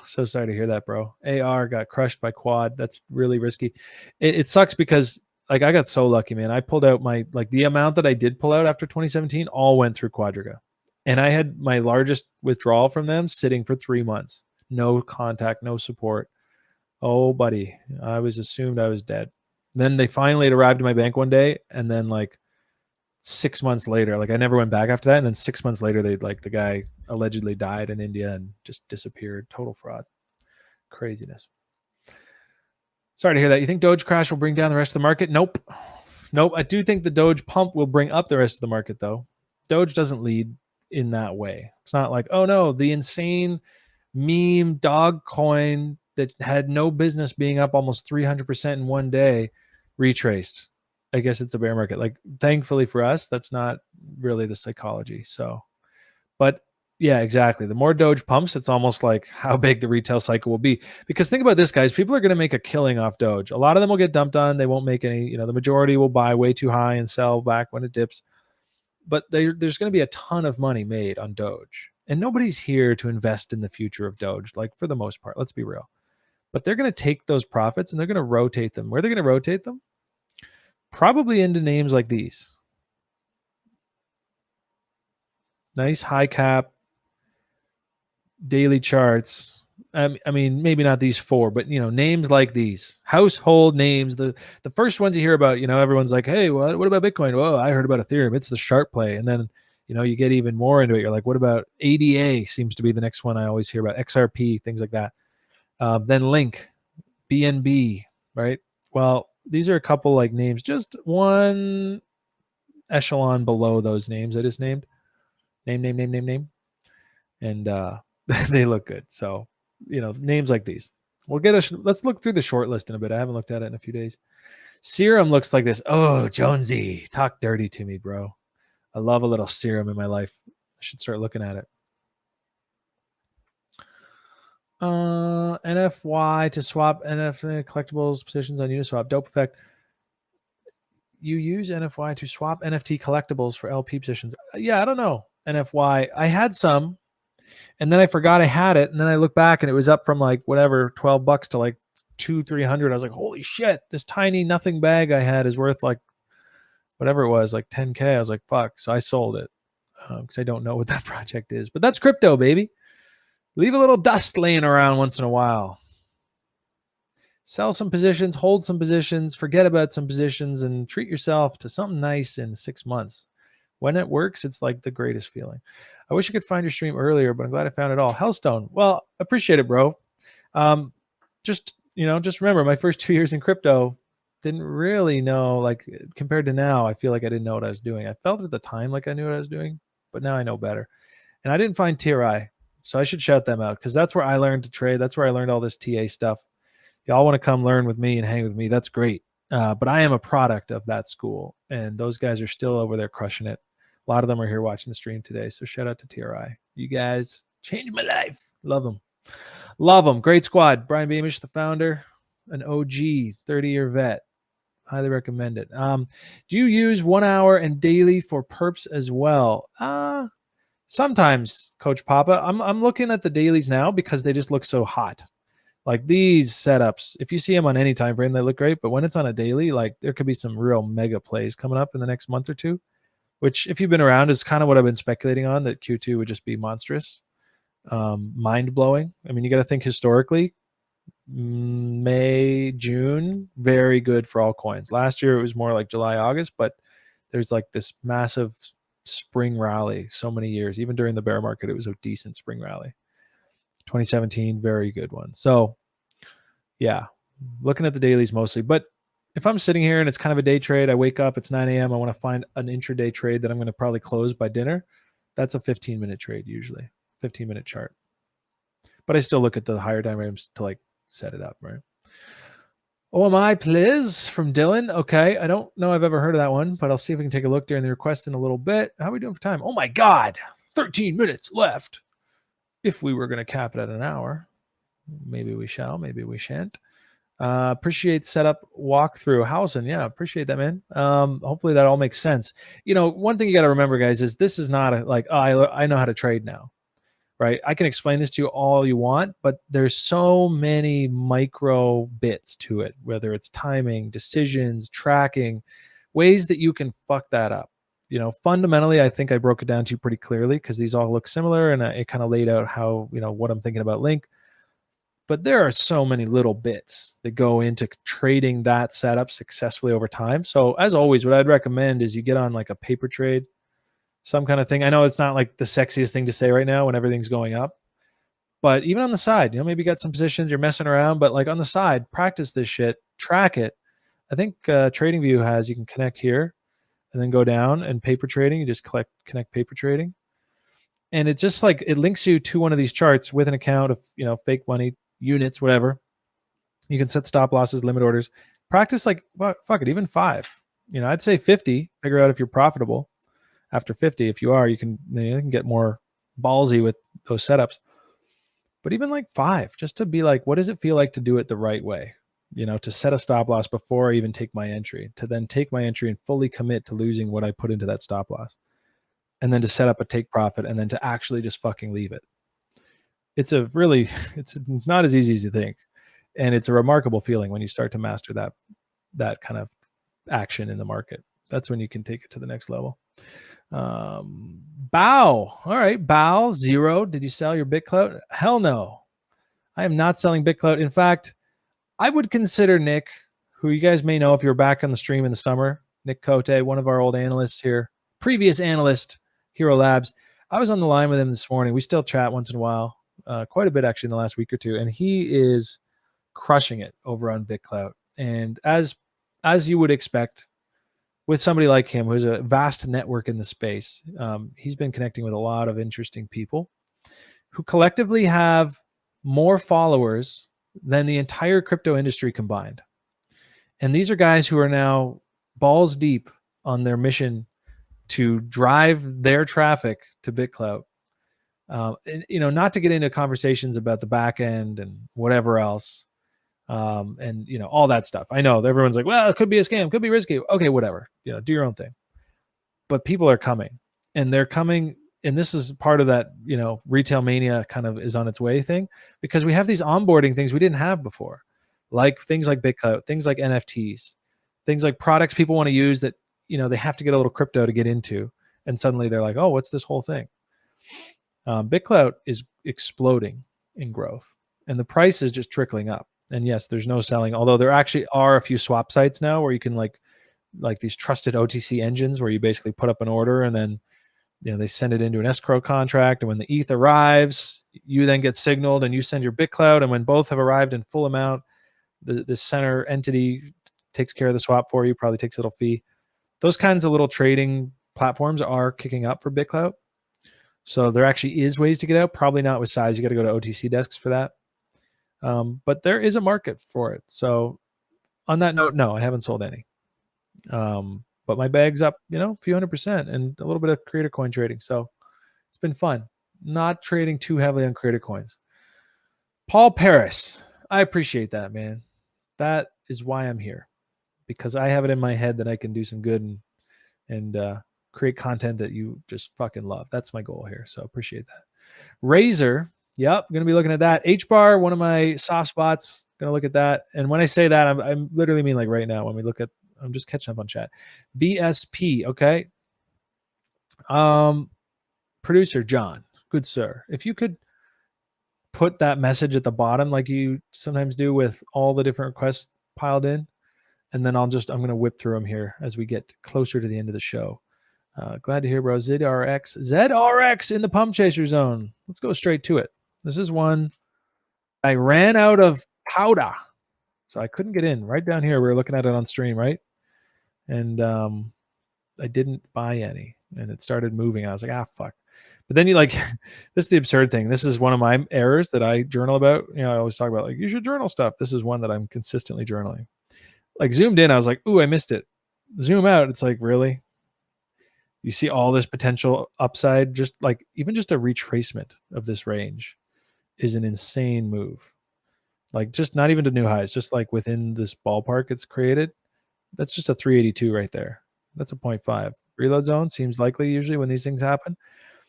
So sorry to hear that, bro. AR got crushed by Quad. That's really risky. It sucks because I got so lucky, man. I pulled out the amount that I did pull out after 2017 all went through Quadrica. And I had my largest withdrawal from them sitting for 3 months. No contact, no support. Oh, buddy. I was assumed I was dead. Then they finally arrived at my bank one day, and then 6 months later, I never went back after that. And then 6 months later, the guy allegedly died in India and just disappeared. Total fraud. Craziness. Sorry to hear that. You think Doge crash will bring down the rest of the market? Nope. I do think the Doge pump will bring up the rest of the market, though. Doge doesn't lead in that way. It's not like, oh no, the insane meme dog coin that had no business being up almost 300% in one day retraced. I guess it's a bear market. Thankfully for us, that's not really the psychology. So, but yeah, exactly. The more Doge pumps, it's almost like how big the retail cycle will be. Because think about this, guys. People are going to make a killing off Doge. A lot of them will get dumped on. They won't make any, the majority will buy way too high and sell back when it dips. But there's going to be a ton of money made on Doge. And nobody's here to invest in the future of Doge, for the most part. Let's be real. But they're going to take those profits and they're going to rotate them. Where are they going to rotate them? Probably into names like these. Nice high cap, daily charts. I mean, maybe not these four, but names like these, household names. The first ones you hear about, everyone's like, hey, what about Bitcoin? Whoa, I heard about Ethereum. It's the sharp play. And then, you get even more into it. You're like, what about ADA? Seems to be the next one I always hear about. XRP, things like that. Then Link, BNB, right? Well, these are a couple names, just one echelon below those names I just named. Name. And they look good. So, names like these. Let's look through the short list in a bit. I haven't looked at it in a few days. Serum looks like this. Oh, Jonesy, talk dirty to me, bro. I love a little serum in my life. I should start looking at it. NFY to swap NFT collectibles positions on Uniswap. Dope effect. You use NFY to swap NFT collectibles for LP positions. Yeah, I don't know. NFY. I had some. And then I forgot I had it. And then I look back and it was up from $12 to $200-$300. I was like, holy shit, this tiny nothing bag I had is worth whatever it was, $10K. I was like, fuck. So I sold it because I don't know what that project is. But that's crypto, baby. Leave a little dust laying around once in a while. Sell some positions, hold some positions, forget about some positions, and treat yourself to something nice in 6 months. When it works, it's the greatest feeling. I wish I could find your stream earlier, but I'm glad I found it all. Hellstone. Well, appreciate it, bro. Just remember my first 2 years in crypto, didn't really know, compared to now, I feel like I didn't know what I was doing. I felt at the time like I knew what I was doing, but now I know better. And I didn't find TRI, so I should shout them out because that's where I learned to trade. That's where I learned all this TA stuff. Y'all want to come learn with me and hang with me, that's great. But I am a product of that school, and those guys are still over there crushing it. A lot of them are here watching the stream today, so shout out to TRI. You guys changed my life. Love them. Love them. Great squad. Brian Beamish, the founder, an OG, 30-year vet. Highly recommend it. Do you use 1 hour and daily for perps as well? Sometimes, Coach Papa. I'm looking at the dailies now because they just look so hot. These setups, if you see them on any time frame, they look great. But when it's on a daily, there could be some real mega plays coming up in the next month or two, which if you've been around is kind of what I've been speculating on, that Q2 would just be monstrous, mind-blowing. I mean, you got to think historically, May, June, very good for altcoins. Last year, it was more like July, August, but there's this massive spring rally so many years. Even during the bear market, it was a decent spring rally. 2017, very good one. So yeah, looking at the dailies mostly. But if I'm sitting here and it's kind of a day trade, I wake up, it's 9 a.m. I want to find an intraday trade that I'm going to probably close by dinner. That's a 15-minute trade usually, 15-minute chart. But I still look at the higher time frames to set it up, right? OMI, please, from Dylan. Okay, I don't know I've ever heard of that one, but I'll see if we can take a look during the request in a little bit. How are we doing for time? Oh my God, 13 minutes left. If we were going to cap it at an hour, maybe we shall, maybe we shan't. Appreciate setup walkthrough. Howson, yeah, appreciate that, man. Hopefully that all makes sense. One thing you got to remember, guys, is this is not I know how to trade now, right? I can explain this to you all you want, but there's so many micro bits to it, whether it's timing, decisions, tracking, ways that you can fuck that up. Fundamentally, I think I broke it down to you pretty clearly because these all look similar, and it kind of laid out how, what I'm thinking about Link. But there are so many little bits that go into trading that setup successfully over time. So as always, what I'd recommend is you get on like a paper trade, some kind of thing. I know it's not like the sexiest thing to say right now when everything's going up, but even on the side, maybe you got some positions, you're messing around, but like on the side, practice this shit, track it. I think TradingView has, you can connect here and then go down, and paper trading, you just connect paper trading. And it just like, it links you to one of these charts with an account of, fake money, units, whatever. You can set stop losses, limit orders, practice like, well, fuck it, even 5. I'd say 50, figure out if you're profitable. After 50, if you are, you can get more ballsy with those setups. But even like 5, just to be like, what does it feel like to do it the right way? To set a stop loss before I even take my entry, to then take my entry and fully commit to losing what I put into that stop loss, and then to set up a take profit, and then to actually just fucking leave it. It's a really, it's not as easy as you think. And it's a remarkable feeling when you start to master that kind of action in the market. That's when you can take it to the next level. Bow. All right. Bow 0. Did you sell your BitClout? Hell no. I am not selling BitClout. In fact, I would consider Nick, who you guys may know if you're back on the stream in the summer, Nick Cote, one of our old analysts here, previous analyst, Hxro Labs. I was on the line with him this morning. We still chat once in a while, quite a bit actually in the last week or two, and he is crushing it over on BitClout. And as you would expect, with somebody like him who has a vast network in the space, he's been connecting with a lot of interesting people who collectively have more followers than the entire crypto industry combined. And these are guys who are now balls deep on their mission to drive their traffic to BitClout. And, not to get into conversations about the back end and whatever else, and all that stuff. I know everyone's like, well, it could be a scam, could be risky. Okay, whatever. Do your own thing. But people are coming, and they're coming. And this is part of that, retail mania kind of is on its way thing, because we have these onboarding things we didn't have before, like things like BitClout, things like NFTs, things like products people want to use that, they have to get a little crypto to get into. And suddenly they're like, oh, what's this whole thing? BitClout is exploding in growth, and the price is just trickling up. And yes, there's no selling, although there actually are a few swap sites now where you can like these trusted OTC engines where you basically put up an order and then they send it into an escrow contract, and when the ETH arrives, you then get signaled and you send your BitClout, and when both have arrived in full amount, the center entity takes care of the swap for you, probably takes a little fee. Those kinds of little trading platforms are kicking up for BitClout. So there actually is ways to get out, probably not with size. You got to go to OTC desks for that. But there is a market for it. So on that note, no, I haven't sold any. But my bag's up, a few 100% and a little bit of creator coin trading. So it's been fun. Not trading too heavily on creator coins. Paul Paris, I appreciate that, man. That is why I'm here, because I have it in my head that I can do some good and create content that you just fucking love. That's my goal here. So appreciate that. Razor. Yep, I'm going to be looking at that. H-bar, one of my soft spots. Going to look at that. And when I say that, I'm literally mean like right now when we look at, I'm just catching up on chat. VSP, okay. Producer John, good sir. If you could put that message at the bottom like you sometimes do with all the different requests piled in, and then I'm going to whip through them here as we get closer to the end of the show. Glad to hear, bro. ZRX in the pump chaser zone. Let's go straight to it. This is one. I ran out of powder, so I couldn't get in. Right down here, we were looking at it on stream, right? And I didn't buy any, and it started moving. I was like, fuck. But then this is the absurd thing. This is one of my errors that I journal about. I always talk about you should journal stuff. This is one that I'm consistently journaling. Zoomed in, I was like, ooh, I missed it. Zoom out, it's like, really? You see all this potential upside, just like even just a retracement of this range is an insane move. Like just not even to new highs, just like within this ballpark it's created. That's just a 382 right there. That's a point 0.5. Reload zone seems likely usually when these things happen.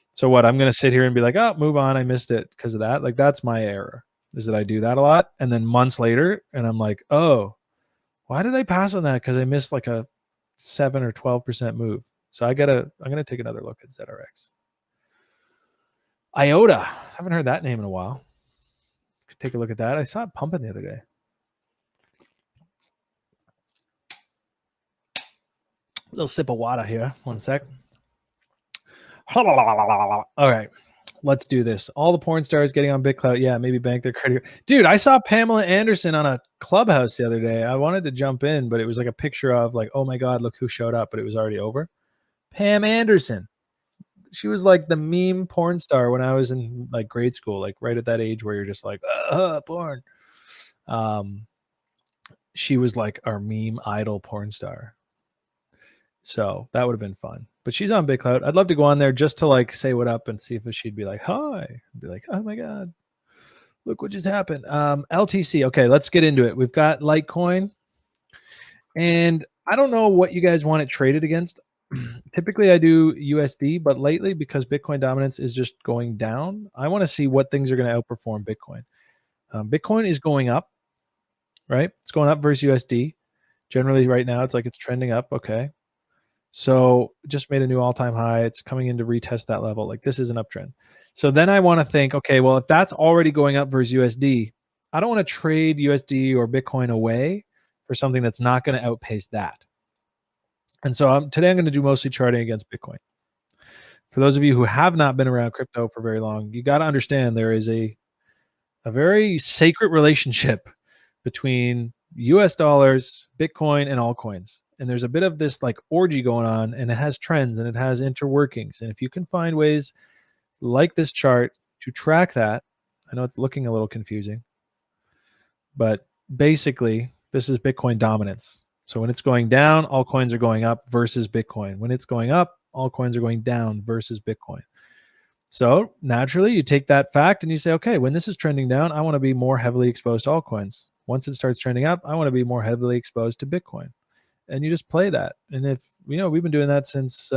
So what? I'm gonna sit here and be like, oh, move on. I missed it because of that. Like that's my error. Is that I do that a lot, and then months later, and I'm like, oh, why did I pass on that? Because I missed like a 7 or 12% move. So I'm gonna take another look at ZRX. IOTA. Haven't heard that name in a while. Could take a look at that. I saw it pumping the other day. A little sip of water here. One sec. All right. Let's do this. All the porn stars getting on BitClout. Yeah, maybe bank their credit. Dude, I saw Pamela Anderson on a Clubhouse the other day. I wanted to jump in, but it was like a picture of like, oh my God, look who showed up, but it was already over. Pam Anderson. She was like the meme porn star when I was in like grade school, like right at that age where you're just like, porn. She was like our meme idol porn star. So that would have been fun. But she's on BitClout. I'd love to go on there just to like say what up and see if she'd be like, hi. I'd be like, oh my God, look what just happened. LTC. Okay, let's get into it. We've got Litecoin. And I don't know what you guys want it traded against. Typically I do USD, but lately because Bitcoin dominance is just going down, I want to see what things are going to outperform Bitcoin. Bitcoin is going up, right? It's going up versus USD. Generally right now it's like it's trending up. Okay. So just made a new all-time high. It's coming in to retest that level. Like this is an uptrend. So then I want to think, okay, well, if that's already going up versus USD, I don't want to trade USD or Bitcoin away for something that's not going to outpace that. And so today I'm going to do mostly charting against Bitcoin. For those of you who have not been around crypto for very long, you got to understand there is a very sacred relationship between US dollars, Bitcoin, and altcoins. And there's a bit of this like orgy going on, and it has trends and it has interworkings. And if you can find ways like this chart to track that, I know it's looking a little confusing, but basically this is Bitcoin dominance. So when it's going down, altcoins are going up versus Bitcoin. When it's going up, altcoins are going down versus Bitcoin. So naturally, you take that fact and you say, okay, when this is trending down, I want to be more heavily exposed to altcoins. Once it starts trending up, I want to be more heavily exposed to Bitcoin. And you just play that. And if, we've been doing that since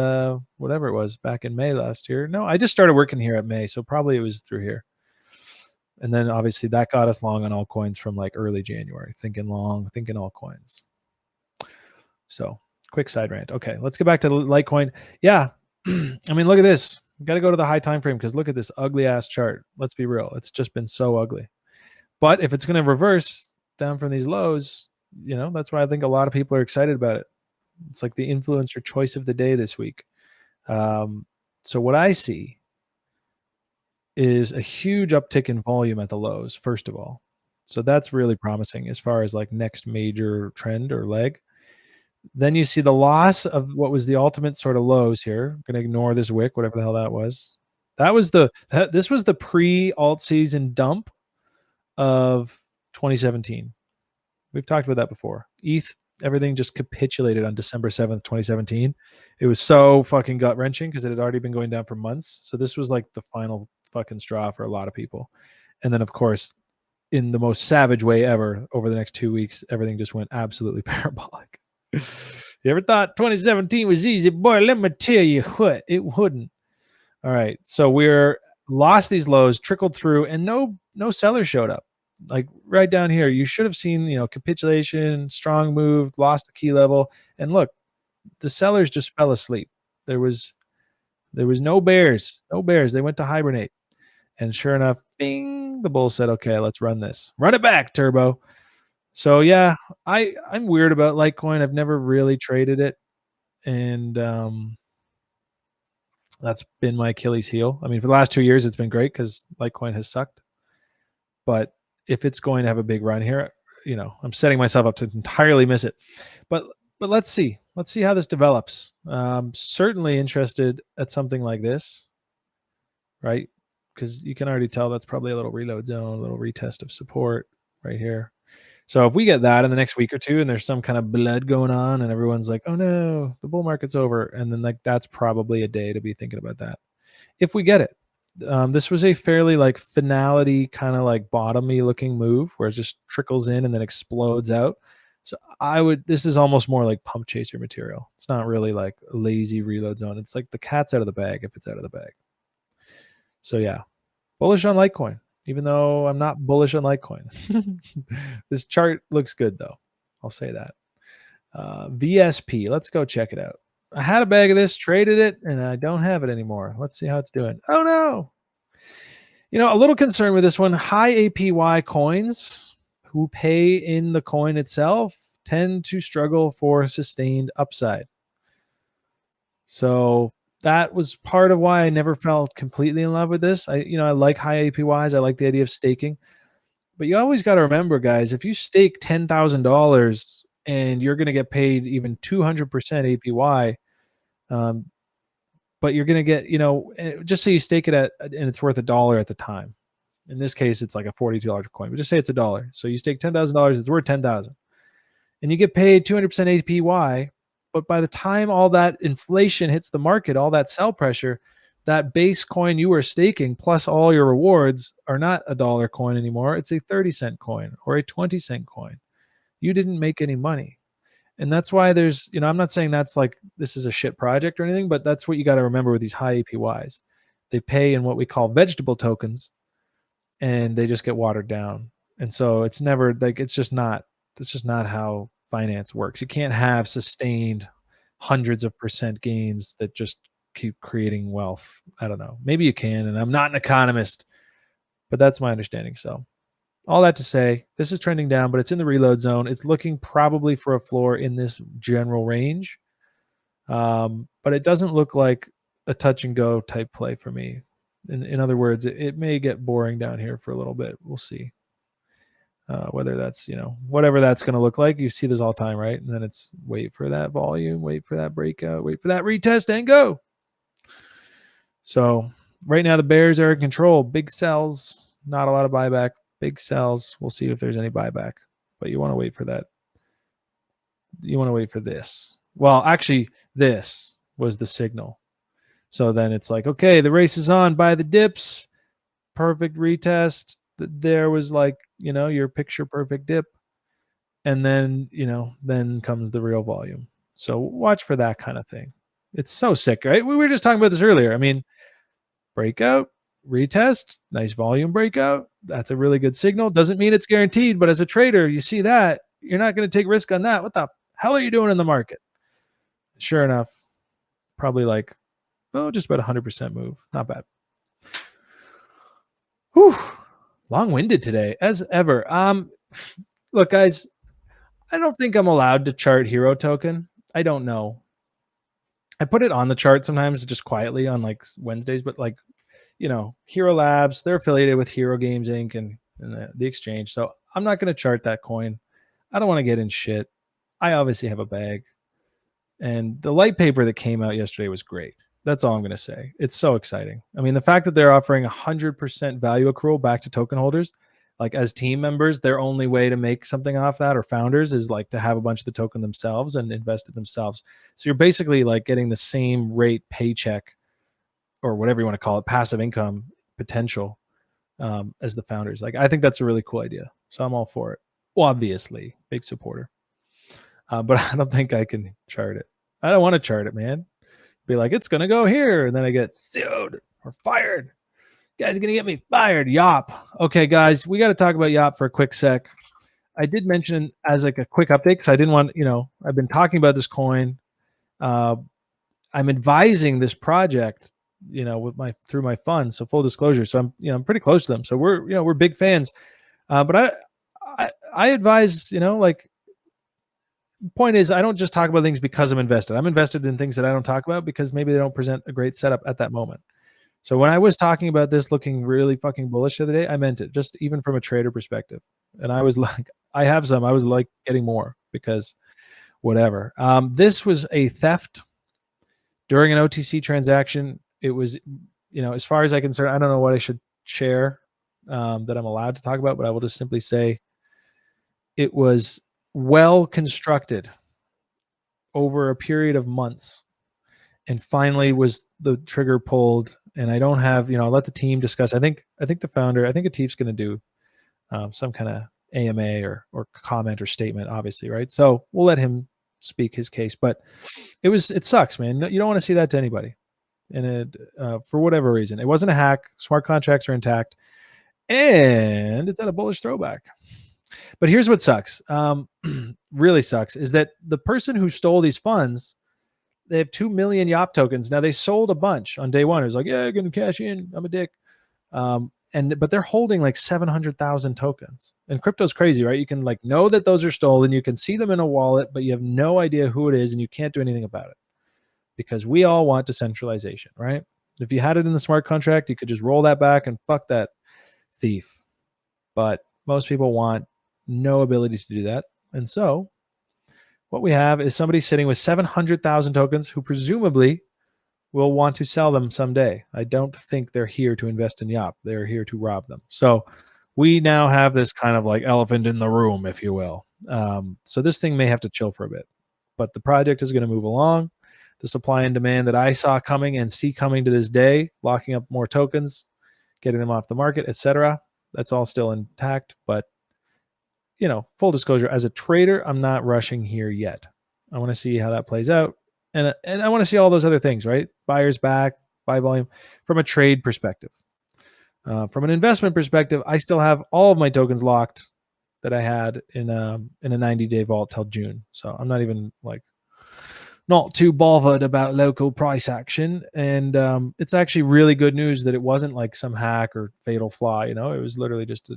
whatever it was back in May last year. No, I just started working here at May. So probably it was through here. And then obviously that got us long on altcoins from like early January, thinking long, thinking altcoins. So quick side rant. Okay, let's get back to Litecoin. Yeah. I mean, look at this. Got to go to the high time frame because look at this ugly ass chart. Let's be real. It's just been so ugly. But if it's going to reverse down from these lows, that's why I think a lot of people are excited about it. It's like the influencer choice of the day this week. So what I see is a huge uptick in volume at the lows, first of all. So that's really promising as far as like next major trend or leg. Then you see the loss of what was the ultimate sort of lows here. I'm going to ignore this wick, whatever the hell that was. This was the pre-alt season dump of 2017. We've talked about that before. ETH, everything just capitulated on December 7th, 2017. It was so fucking gut-wrenching because it had already been going down for months. So this was like the final fucking straw for a lot of people. And then, of course, in the most savage way ever, over the next 2 weeks, everything just went absolutely parabolic. You ever thought 2017 was easy? Boy, let me tell you what, it wouldn't. All right. So we're lost these lows, trickled through, and no sellers showed up. Like right down here, you should have seen, capitulation, strong move, lost a key level. And look, the sellers just fell asleep. There was no bears. They went to hibernate. And sure enough, bing, the bull said, okay, let's run this. Run it back, Turbo. So yeah, I'm weird about Litecoin. I've never really traded it. And that's been my Achilles heel. I mean, for the last 2 years, it's been great because Litecoin has sucked. But if it's going to have a big run here, I'm setting myself up to entirely miss it. But let's see. Let's see how this develops. Certainly interested at something like this, right? Because you can already tell that's probably a little reload zone, a little retest of support right here. So if we get that in the next week or two and there's some kind of blood going on and everyone's like, "Oh no, the bull market's over." And then like that's probably a day to be thinking about that. If we get it. This was a fairly like finality kind of like bottomy looking move where it just trickles in and then explodes out. So this is almost more like pump chaser material. It's not really like a lazy reload zone. It's like the cat's out of the bag if it's out of the bag. So yeah, bullish on Litecoin, even though I'm not bullish on Litecoin. This chart looks good though. I'll say that. VSP, let's go check it out. I had a bag of this, traded it, and I don't have it anymore. Let's see how it's doing. Oh no. A little concern with this one. High APY coins who pay in the coin itself tend to struggle for sustained upside. So that was part of why I never felt completely in love with this. I like high APYs. I like the idea of staking. But you always got to remember, guys, if you stake $10,000 and you're going to get paid even 200% APY, but you're going to get, just say you stake it and it's worth $1 at the time. In this case, it's like a $42 coin, but just say it's $1. So you stake $10,000, it's worth 10,000, and you get paid 200% APY. But by the time all that inflation hits the market, all that sell pressure, that base coin you were staking plus all your rewards are not $1 coin anymore. It's a 30-cent coin or a 20-cent coin. You didn't make any money. And that's why there's, I'm not saying that's like this is a shit project or anything, but that's what you got to remember with these high APYs. They pay in what we call vegetable tokens, and they just get watered down. And so it's never like it's just not how finance works. You can't have sustained hundreds of percent gains that just keep creating wealth. I don't know. Maybe you can, and I'm not an economist, but that's my understanding. So all that to say, this is trending down, but it's in the reload zone. It's looking probably for a floor in this general range. But it doesn't look like a touch and go type play for me. In other words, it may get boring down here for a little bit. We'll see. Whether that's, whatever that's going to look like. You see this all the time, right? And then it's wait for that volume, wait for that breakout, wait for that retest and go. So right now the bears are in control. Big sells, not a lot of buyback. Big sells. We'll see if there's any buyback. But you want to wait for that. You want to wait for this. Well, actually, this was the signal. So then it's like, okay, the race is on. Buy the dips. Perfect retest. There was like, your picture perfect dip. And then, then comes the real volume. So watch for that kind of thing. It's so sick, right? We were just talking about this earlier. I mean, breakout, retest, nice volume breakout. That's a really good signal. Doesn't mean it's guaranteed, but as a trader, you see that, you're not going to take risk on that. What the hell are you doing in the market? Sure enough, probably like, just about 100% move. Not bad. Whew. Long-winded today, as ever. Look, guys, I don't think I'm allowed to chart Hxro token. I don't know. I put it on the chart sometimes just quietly on like Wednesdays, but like, Hxro Labs, they're affiliated with Hxro Games Inc. and the exchange. So I'm not going to chart that coin. I don't want to get in shit. I obviously have a bag. And the light paper that came out yesterday was great. That's all I'm going to say. It's so exciting. I mean, the fact that they're offering 100% value accrual back to token holders, like as team members, their only way to make something off that, or founders, is like to have a bunch of the token themselves and invest it themselves. So you're basically like getting the same rate paycheck, or whatever you want to call it, passive income potential, as the founders. Like, I think that's a really cool idea. So I'm all for it. Well, obviously, big supporter. But I don't think I can chart it. I don't want to chart it, man. Be like, it's going to go here. And then I get sued or fired. You guys are going to get me fired. Yop. Okay, guys, we got to talk about Yop for a quick sec. I did mention as like a quick update, because I didn't want, I've been talking about this coin. I'm advising this project, with through my fund. So full disclosure. So I'm pretty close to them. So we're big fans. But I advise, like, point is, I don't just talk about things because I'm invested. I'm invested in things that I don't talk about because maybe they don't present a great setup at that moment. So when I was talking about this looking really fucking bullish the other day, I meant it, just even from a trader perspective. And I was like, I have some. I was like getting more because whatever. This was a theft during an OTC transaction. It was, as far as I can concerned, I don't know what I should share that I'm allowed to talk about, but I will just simply say It was well constructed over a period of months, and finally was the trigger pulled. And I don't have, I'll let the team discuss. I think the founder, I think Atif's going to do some kind of AMA or comment or statement, obviously, right? So we'll let him speak his case. But it sucks, man. You don't want to see that to anybody, and it for whatever reason, it wasn't a hack. Smart contracts are intact, and it's at a bullish throwback. But here's what sucks. Really sucks is that the person who stole these funds, they have 2 million YOP tokens. Now they sold a bunch on day one. It was like, yeah, I'm going to cash in. I'm a dick. But they're holding like 700,000 tokens. And crypto's crazy, right? You can like know that those are stolen. You can see them in a wallet, but you have no idea who it is, and you can't do anything about it because we all want decentralization, right? If you had it in the smart contract, you could just roll that back and fuck that thief. But most people want no ability to do that. And so what we have is somebody sitting with 700,000 tokens who presumably will want to sell them someday. I don't think they're here to invest in YOP. They're here to rob them. So we now have this kind of like elephant in the room, if you will. So this thing may have to chill for a bit, but the project is going to move along. The supply and demand that I saw coming and see coming to this day, locking up more tokens, getting them off the market, etc. That's all still intact, but full disclosure, as a trader, I'm not rushing here yet. I want to see how that plays out. And I want to see all those other things, right? Buyers back, buy volume from a trade perspective. From an investment perspective, I still have all of my tokens locked that I had in a 90-day vault till June. So I'm not even not too bothered about local price action. And it's actually really good news that it wasn't like some hack or fatal flaw. It was literally just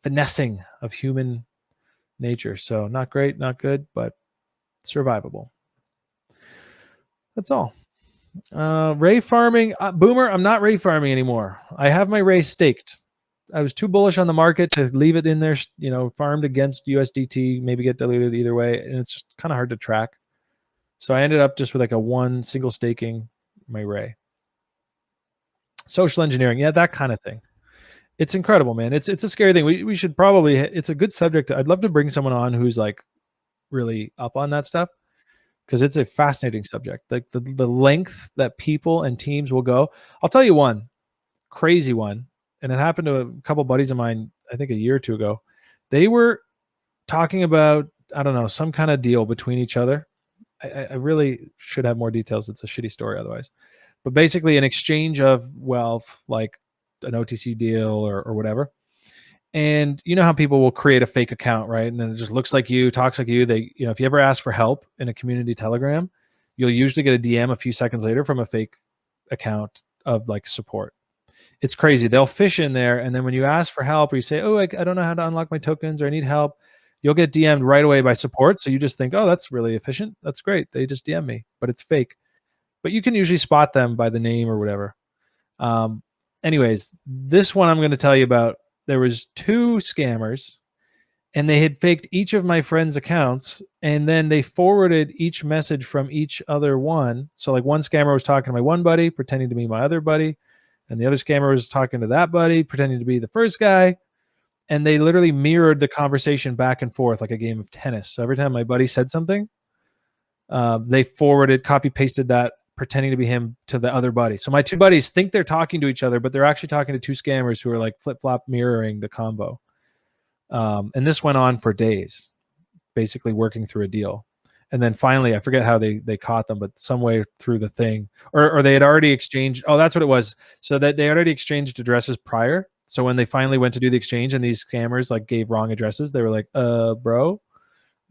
finessing of human nature. So not great, not good, but survivable. That's all. Ray farming, Boomer, I'm not Ray farming anymore. I have my Ray staked. I was too bullish on the market to leave it in there, farmed against USDT, maybe get diluted either way. And it's just kind of hard to track. So I ended up just with like a one single staking my Ray. Social engineering. Yeah, that kind of thing. It's incredible, man. It's a scary thing. We should probably, it's a good subject. I'd love to bring someone on who's like really up on that stuff, because it's a fascinating subject. Like the length that people and teams will go. I'll tell you one crazy one, and it happened to a couple buddies of mine, I think a year or two ago. They were talking about, I don't know, some kind of deal between each other. I really should have more details. It's a shitty story otherwise. But basically an exchange of wealth, like an OTC deal or whatever. And you know how people will create a fake account, right? And then it just looks like you, talks like you. They, if you ever ask for help in a community Telegram, you'll usually get a DM a few seconds later from a fake account of like support. It's crazy. They'll fish in there, and then when you ask for help or you say, "Oh, I don't know how to unlock my tokens," or "I need help," you'll get DM'd right away by support. So you just think, "Oh, that's really efficient. That's great. They just DM me," but it's fake. But you can usually spot them by the name or whatever. Anyways, this one I'm going to tell you about. There was 2 scammers, and they had faked each of my friends' accounts, and then they forwarded each message from each other one. So like one scammer was talking to my one buddy, pretending to be my other buddy, and the other scammer was talking to that buddy, pretending to be the first guy. And they literally mirrored the conversation back and forth like a game of tennis. So every time my buddy said something, they forwarded, copy pasted that, pretending to be him to the other buddy. So my 2 buddies think they're talking to each other, but they're actually talking to 2 scammers who are like flip-flop mirroring the combo. And this went on for days, basically working through a deal. And then finally, I forget how they caught them, but some way through the thing, or they had already exchanged. Oh, that's what it was. So that they already exchanged addresses prior. So when they finally went to do the exchange and these scammers like gave wrong addresses, they were like, bro,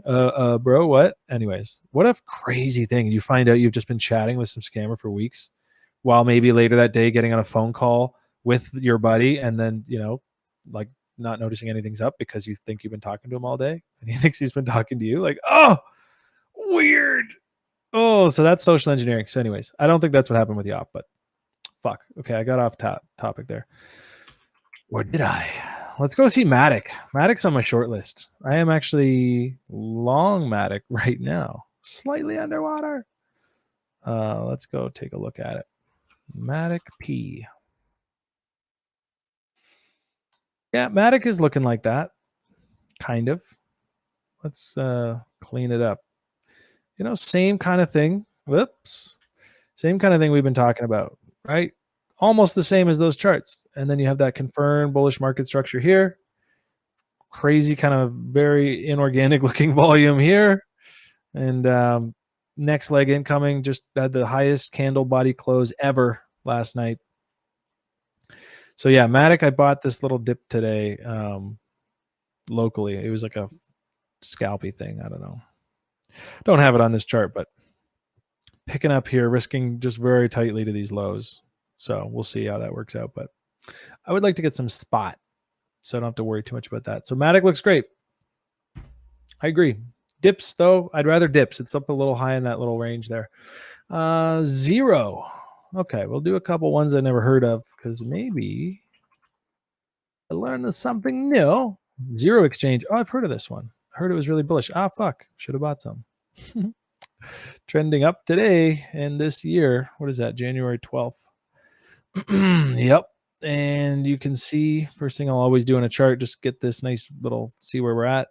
what? Anyways, what a crazy thing. You find out you've just been chatting with some scammer for weeks, while maybe later that day getting on a phone call with your buddy, and then, like not noticing anything's up because you think you've been talking to him all day and he thinks he's been talking to you. Like, oh, weird. Oh, so that's social engineering. So anyways, I don't think that's what happened with YOP, but fuck. Okay, I got off topic there. Where did I? Let's go see MATIC. MATIC's on my short list. I am actually long MATIC right now. Slightly underwater. Let's go take a look at it. MATIC P. Yeah, MATIC is looking like that. kind of. Let's clean it up. Same kind of thing. Whoops. Same kind of thing we've been talking about, right? Almost the same as those charts. And then you have that confirmed bullish market structure here. Crazy kind of very inorganic looking volume here. And next leg incoming, just had the highest candle body close ever last night. So yeah, MATIC, I bought this little dip today locally. It was like a scalpy thing. I don't know. Don't have it on this chart, but picking up here, risking just very tightly to these lows. So we'll see how that works out. But I would like to get some spot, so I don't have to worry too much about that. So MATIC looks great. I agree. Dips, though, I'd rather dips. It's up a little high in that little range there. Hxro. Okay, we'll do a couple ones I never heard of because maybe I learned something new. Hxro Exchange. Oh, I've heard of this one. I heard it was really bullish. Ah, fuck. Should have bought some. Trending up today and this year. What is that? January 12th. Yep. And you can see, first thing I'll always do in a chart, just get this nice little, see where we're at.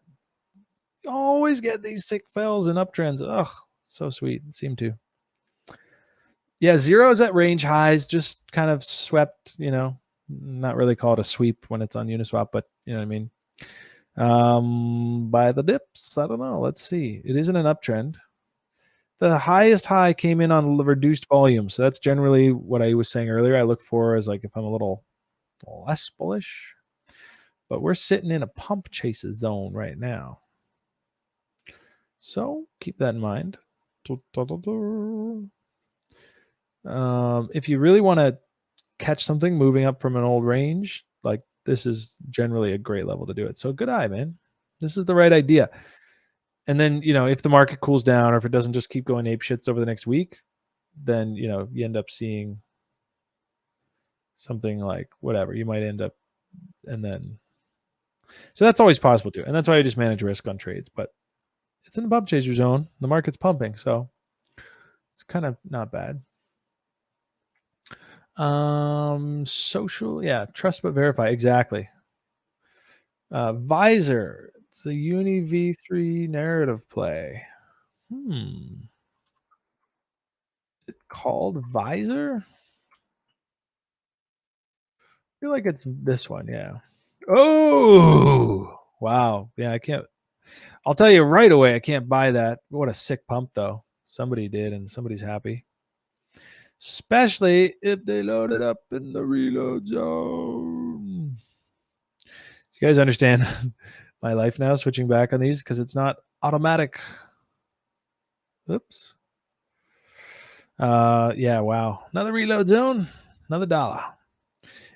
You always get these sick fells and uptrends. Ugh, so sweet. Seem to. Yeah, Hxro is at range highs, just kind of swept, not really call it a sweep when it's on Uniswap, but you know what I mean? By the dips, I don't know. Let's see. It isn't an uptrend. The highest high came in on reduced volume. So that's generally what I was saying earlier. I look for as like if I'm a little less bullish. But we're sitting in a pump chases zone right now. So keep that in mind. If you really want to catch something moving up from an old range, like this is generally a great level to do it. So good eye, man. This is the right idea. And then, if the market cools down or if it doesn't just keep going ape shits over the next week, then, you end up seeing something like whatever. You might end up, and then, so that's always possible too. And that's why I just manage risk on trades. But it's in the pump chaser zone. The market's pumping. So it's kind of not bad. Social, yeah, trust but verify. Exactly. Visor. It's a Uni V3 narrative play. Is it called Visor? I feel like it's this one, yeah. Oh, wow. Yeah, I can't. I'll tell you right away, I can't buy that. What a sick pump, though. Somebody did, and somebody's happy. Especially if they load it up in the reload zone. You guys understand my life now, switching back on these because it's not automatic. Oops. Yeah, wow. Another reload zone, another dollar.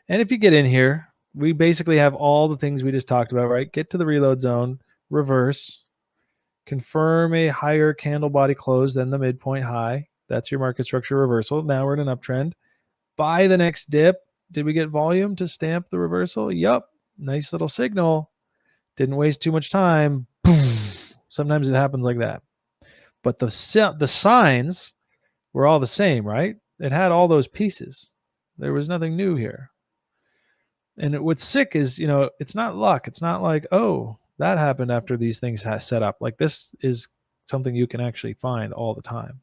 And if you get in here, we basically have all the things we just talked about, right? Get to the reload zone, reverse, confirm a higher candle body close than the midpoint high. That's your market structure reversal. Now we're in an uptrend. Buy the next dip. Did we get volume to stamp the reversal? Yup. Nice little signal. Didn't waste too much time. Boom. Sometimes it happens like that. But the signs were all the same, right? It had all those pieces. There was nothing new here. And what's sick is, it's not luck. It's not like, oh, that happened after these things set up. Like this is something you can actually find all the time.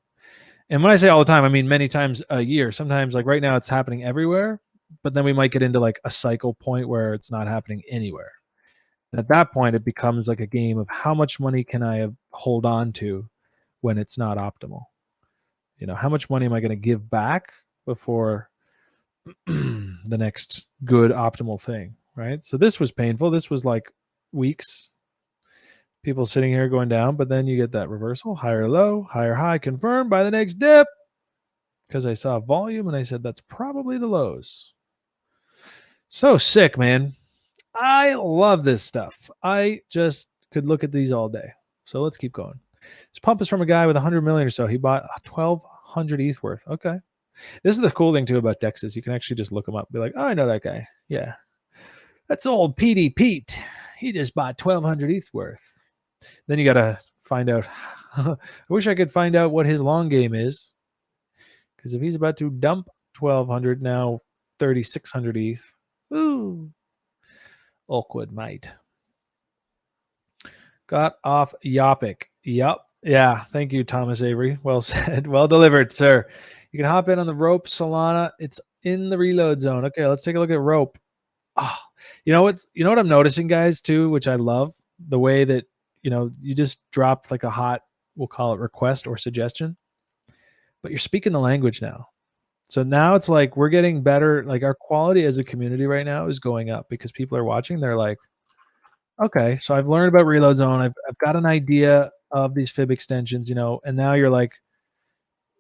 And when I say all the time, I mean many times a year. Sometimes like right now it's happening everywhere, but then we might get into like a cycle point where it's not happening anywhere. And at that point, it becomes like a game of how much money can I hold on to when it's not optimal? How much money am I going to give back before the next good optimal thing, right? So this was painful. This was like weeks. People sitting here going down, but then you get that reversal, higher low, higher high, confirmed by the next dip. Because I saw volume and I said, that's probably the lows. So sick, man. I love this stuff. I just could look at these all day. So let's keep going. This pump is from a guy with 100 million or so. He bought 1,200 ETH worth. Okay. This is the cool thing too about DEXs. You can actually just look them up. Be like, oh, I know that guy. Yeah. That's old PD Pete. He just bought 1,200 ETH worth. Then you got to find out. I wish I could find out what his long game is. Because if he's about to dump 1,200 now, 3,600 ETH. Ooh. Awkward, mate. Got off Yopic. Yup. Yeah. Thank you, Thomas Avery. Well said. Well delivered, sir. You can hop in on the rope Solana. It's in the reload zone. Okay, let's take a look at rope. Oh, you know what I'm noticing, guys, too, which I love? The way that, you just dropped like a hot, we'll call it request or suggestion, but you're speaking the language now. So now it's like we're getting better. Like our quality as a community right now is going up because people are watching. They're like, okay, so I've learned about reload zone. I've got an idea of these fib extensions, and now you're like,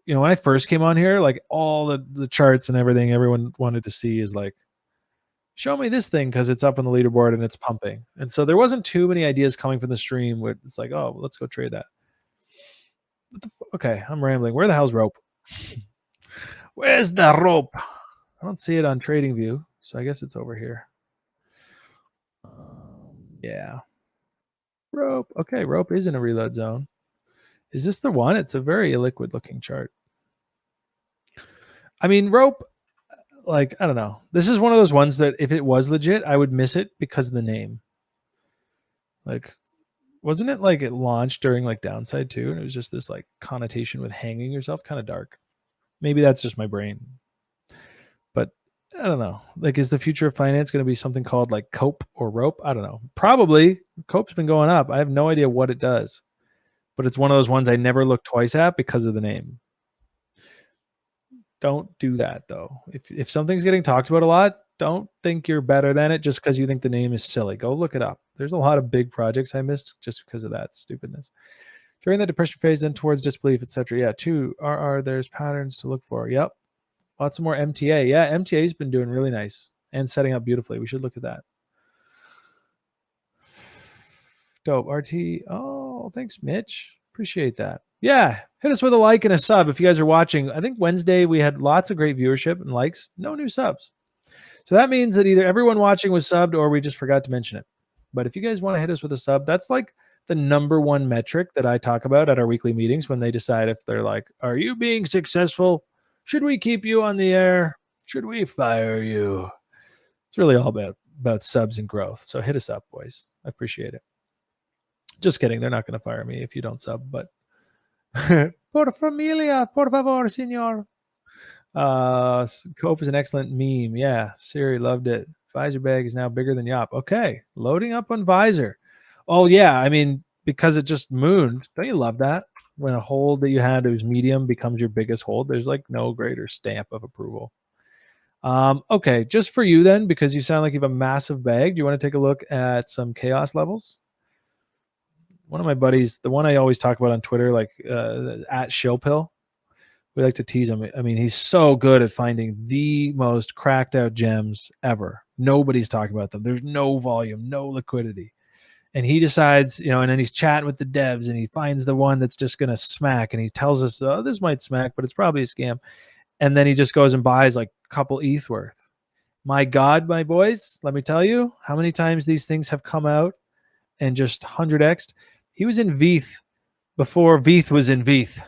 when I first came on here, like all the charts and everything everyone wanted to see is like, show me this thing because it's up on the leaderboard and it's pumping. And so there wasn't too many ideas coming from the stream where it's like, oh, well, let's go trade that. Okay, I'm rambling. Where the hell's rope? Where's the rope? I don't see it on TradingView, so I guess it's over here. Yeah. Rope. Okay, rope is in a reload zone. Is this the one? It's a very illiquid looking chart. I mean, rope, like, I don't know. This is one of those ones that if it was legit, I would miss it because of the name. Like, wasn't it like it launched during like downside too? And it was just this like connotation with hanging yourself, kind of dark. Maybe that's just my brain. But I don't know. Like, is the future of finance going to be something called like cope or rope? I don't know. Probably. Cope's been going up. I have no idea what it does. But it's one of those ones I never look twice at because of the name. Don't do that though. If something's getting talked about a lot, don't think you're better than it just because you think the name is silly. Go look it up. There's a lot of big projects I missed just because of that stupidness. During the depression phase, then towards disbelief, etc. Yeah, there's patterns to look for. Yep. Lots of more MTA. Yeah, MTA's been doing really nice and setting up beautifully. We should look at that. Dope. RT. Oh, thanks, Mitch. Appreciate that. Yeah, hit us with a like and a sub if you guys are watching. I think Wednesday we had lots of great viewership and likes. No new subs. So that means that either everyone watching was subbed or we just forgot to mention it. But if you guys want to hit us with a sub, that's like the #1 metric that I talk about at our weekly meetings when they decide if they're like, are you being successful? Should we keep you on the air? Should we fire you? It's really all about subs and growth. So hit us up, boys. I appreciate it. Just kidding. They're not going to fire me if you don't sub, but por familia, por favor, senor. Cope is an excellent meme. Yeah, Siri loved it. Visor bag is now bigger than Yop. Okay, loading up on Visor. Oh, yeah. I mean, because it just mooned. Don't you love that? When a hold that you had that was medium becomes your biggest hold, there's like no greater stamp of approval. Okay, just for you then, because you sound like you have a massive bag, do you want to take a look at some chaos levels? One of my buddies, the one I always talk about on Twitter, like at Shillpill, we like to tease him. I mean, he's so good at finding the most cracked out gems ever. Nobody's talking about them. There's no volume, no liquidity. And he decides, and then he's chatting with the devs and he finds the one that's just going to smack. And he tells us, oh, this might smack, but it's probably a scam. And then he just goes and buys like a couple ETH worth. My God, my boys, let me tell you how many times these things have come out and just 100x'd. He was in VETH before VETH was in VETH.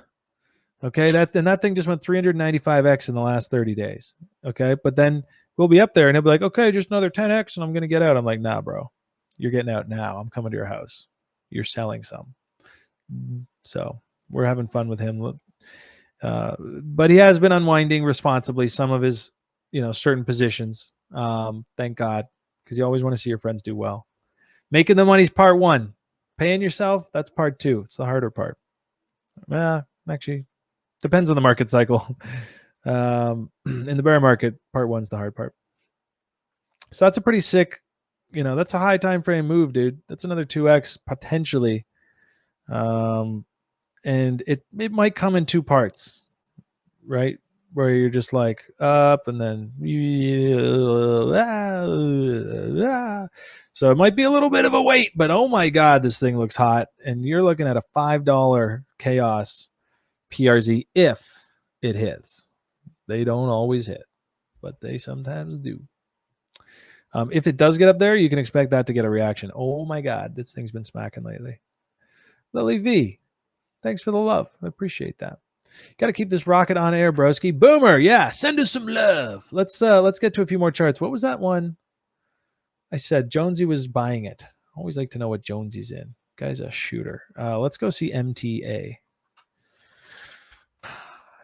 Okay, that thing just went 395x in the last 30 days. Okay, but then we'll be up there and he'll be like, okay, just another 10x and I'm going to get out. I'm like, nah, bro, you're getting out now. I'm coming to your house. You're selling some. So we're having fun with him. But he has been unwinding responsibly some of his, certain positions. Thank God, because you always want to see your friends do well. Making the money's part one. Paying yourself, that's part two. It's the harder part. Actually, depends on the market cycle. In the bear market, part one's the hard part. So that's a pretty sick, that's a high time frame move, dude. That's another 2x potentially. And it might come in two parts, right? Where you're just like up and then so it might be a little bit of a wait, but oh my God, this thing looks hot. And you're looking at a $5 chaos PRZ if it hits. They don't always hit, but they sometimes do. If it does get up there, you can expect that to get a reaction. Oh my God, this thing's been smacking lately. Lily V, thanks for the love. I appreciate that. Got to keep this rocket on air, broski. Boomer, yeah, send us some love. Let's get to a few more charts. What was that one? I said Jonesy was buying it. Always like to know what Jonesy's in. Guy's a shooter. Let's go see MTA. I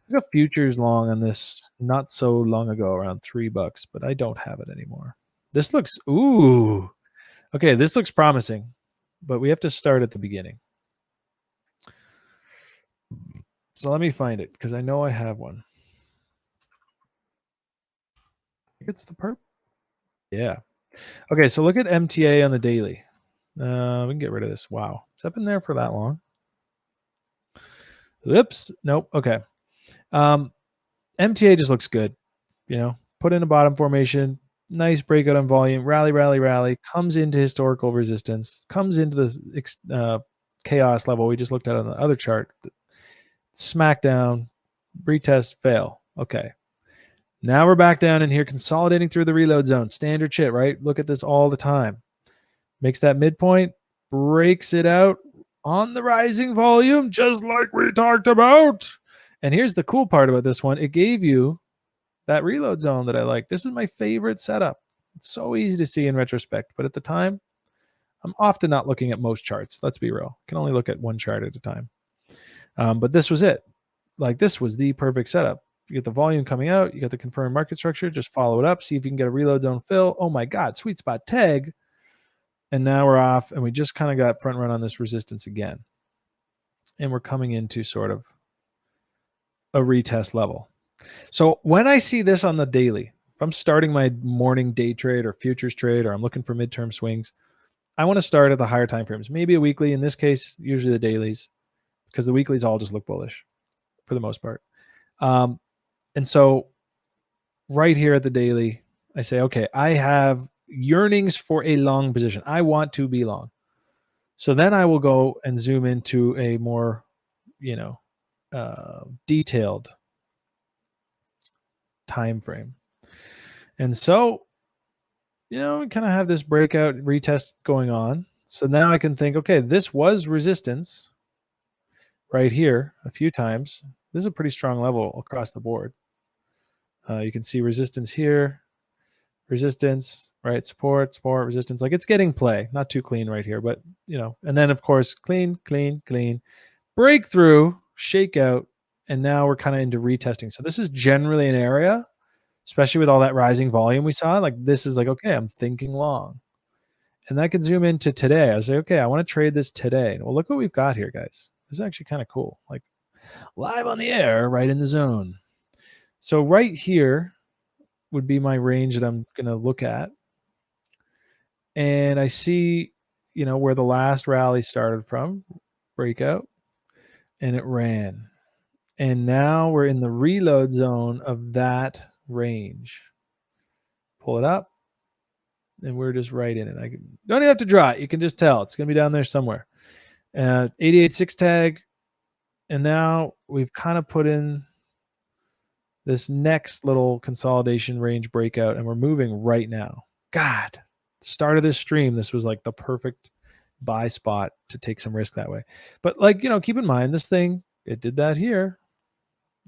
took a futures long on this not so long ago, around $3, but I don't have it anymore. This looks, ooh, okay, this looks promising, but we have to start at the beginning. So let me find it because I know I have one. I think it's the perp. Yeah. Okay, so look at MTA on the daily. We can get rid of this. Wow. Has that been there for that long? Oops. Nope. Okay. MTA just looks good. You know, put in a bottom formation, nice breakout on volume, rally, comes into historical resistance, comes into the chaos level we just looked at on the other chart. Smack down, retest, fail. Okay. Now we're back down in here, consolidating through the reload zone. Standard shit, right? Look at this all the time. Makes that midpoint, breaks it out on the rising volume, just like we talked about. And here's the cool part about this one. It gave you that reload zone that I like. This is my favorite setup. It's so easy to see in retrospect, but at the time, I'm often not looking at most charts. Let's be real. I can only look at one chart at a time. But this was it. Like, this was the perfect setup. You get the volume coming out, you get the confirmed market structure, just follow it up, see if you can get a reload zone fill. Oh my God, sweet spot tag. And now we're off, and we just kind of got front run on this resistance again. And we're coming into sort of a retest level. So when I see this on the daily, if I'm starting my morning day trade or futures trade, or I'm looking for midterm swings, I want to start at the higher time frames, maybe a weekly. In this case, usually the dailies, because the weeklies all just look bullish for the most part. And so right here at the daily, I say, okay, I have yearnings for a long position. I want to be long. So then I will go and zoom into a more, detailed time frame. And so, we kind of have this breakout retest going on. So now I can think, okay, this was resistance right here a few times. This is a pretty strong level across the board. You can see resistance here, resistance, right? Support, resistance. Like, it's getting play. Not too clean right here, but, and then, of course, clean, breakthrough, shakeout, and now we're kind of into retesting. So this is generally an area, especially with all that rising volume we saw. Like, this is like, okay, I'm thinking long. And that can zoom into today. I was like, okay, I want to trade this today. Well, look what we've got here, guys. This is actually kind of cool. Like, live on the air, right in the zone. So right here would be my range that I'm going to look at. And I see, where the last rally started from, breakout, and it ran. And now we're in the reload zone of that range. Pull it up, and we're just right in it. Don't even have to draw it. You can just tell. It's going to be down there somewhere. 88.6 tag. And now we've kind of put in this next little consolidation range breakout, and we're moving right now. God, the start of this stream, this was like the perfect buy spot to take some risk that way. But keep in mind, this thing, it did that here,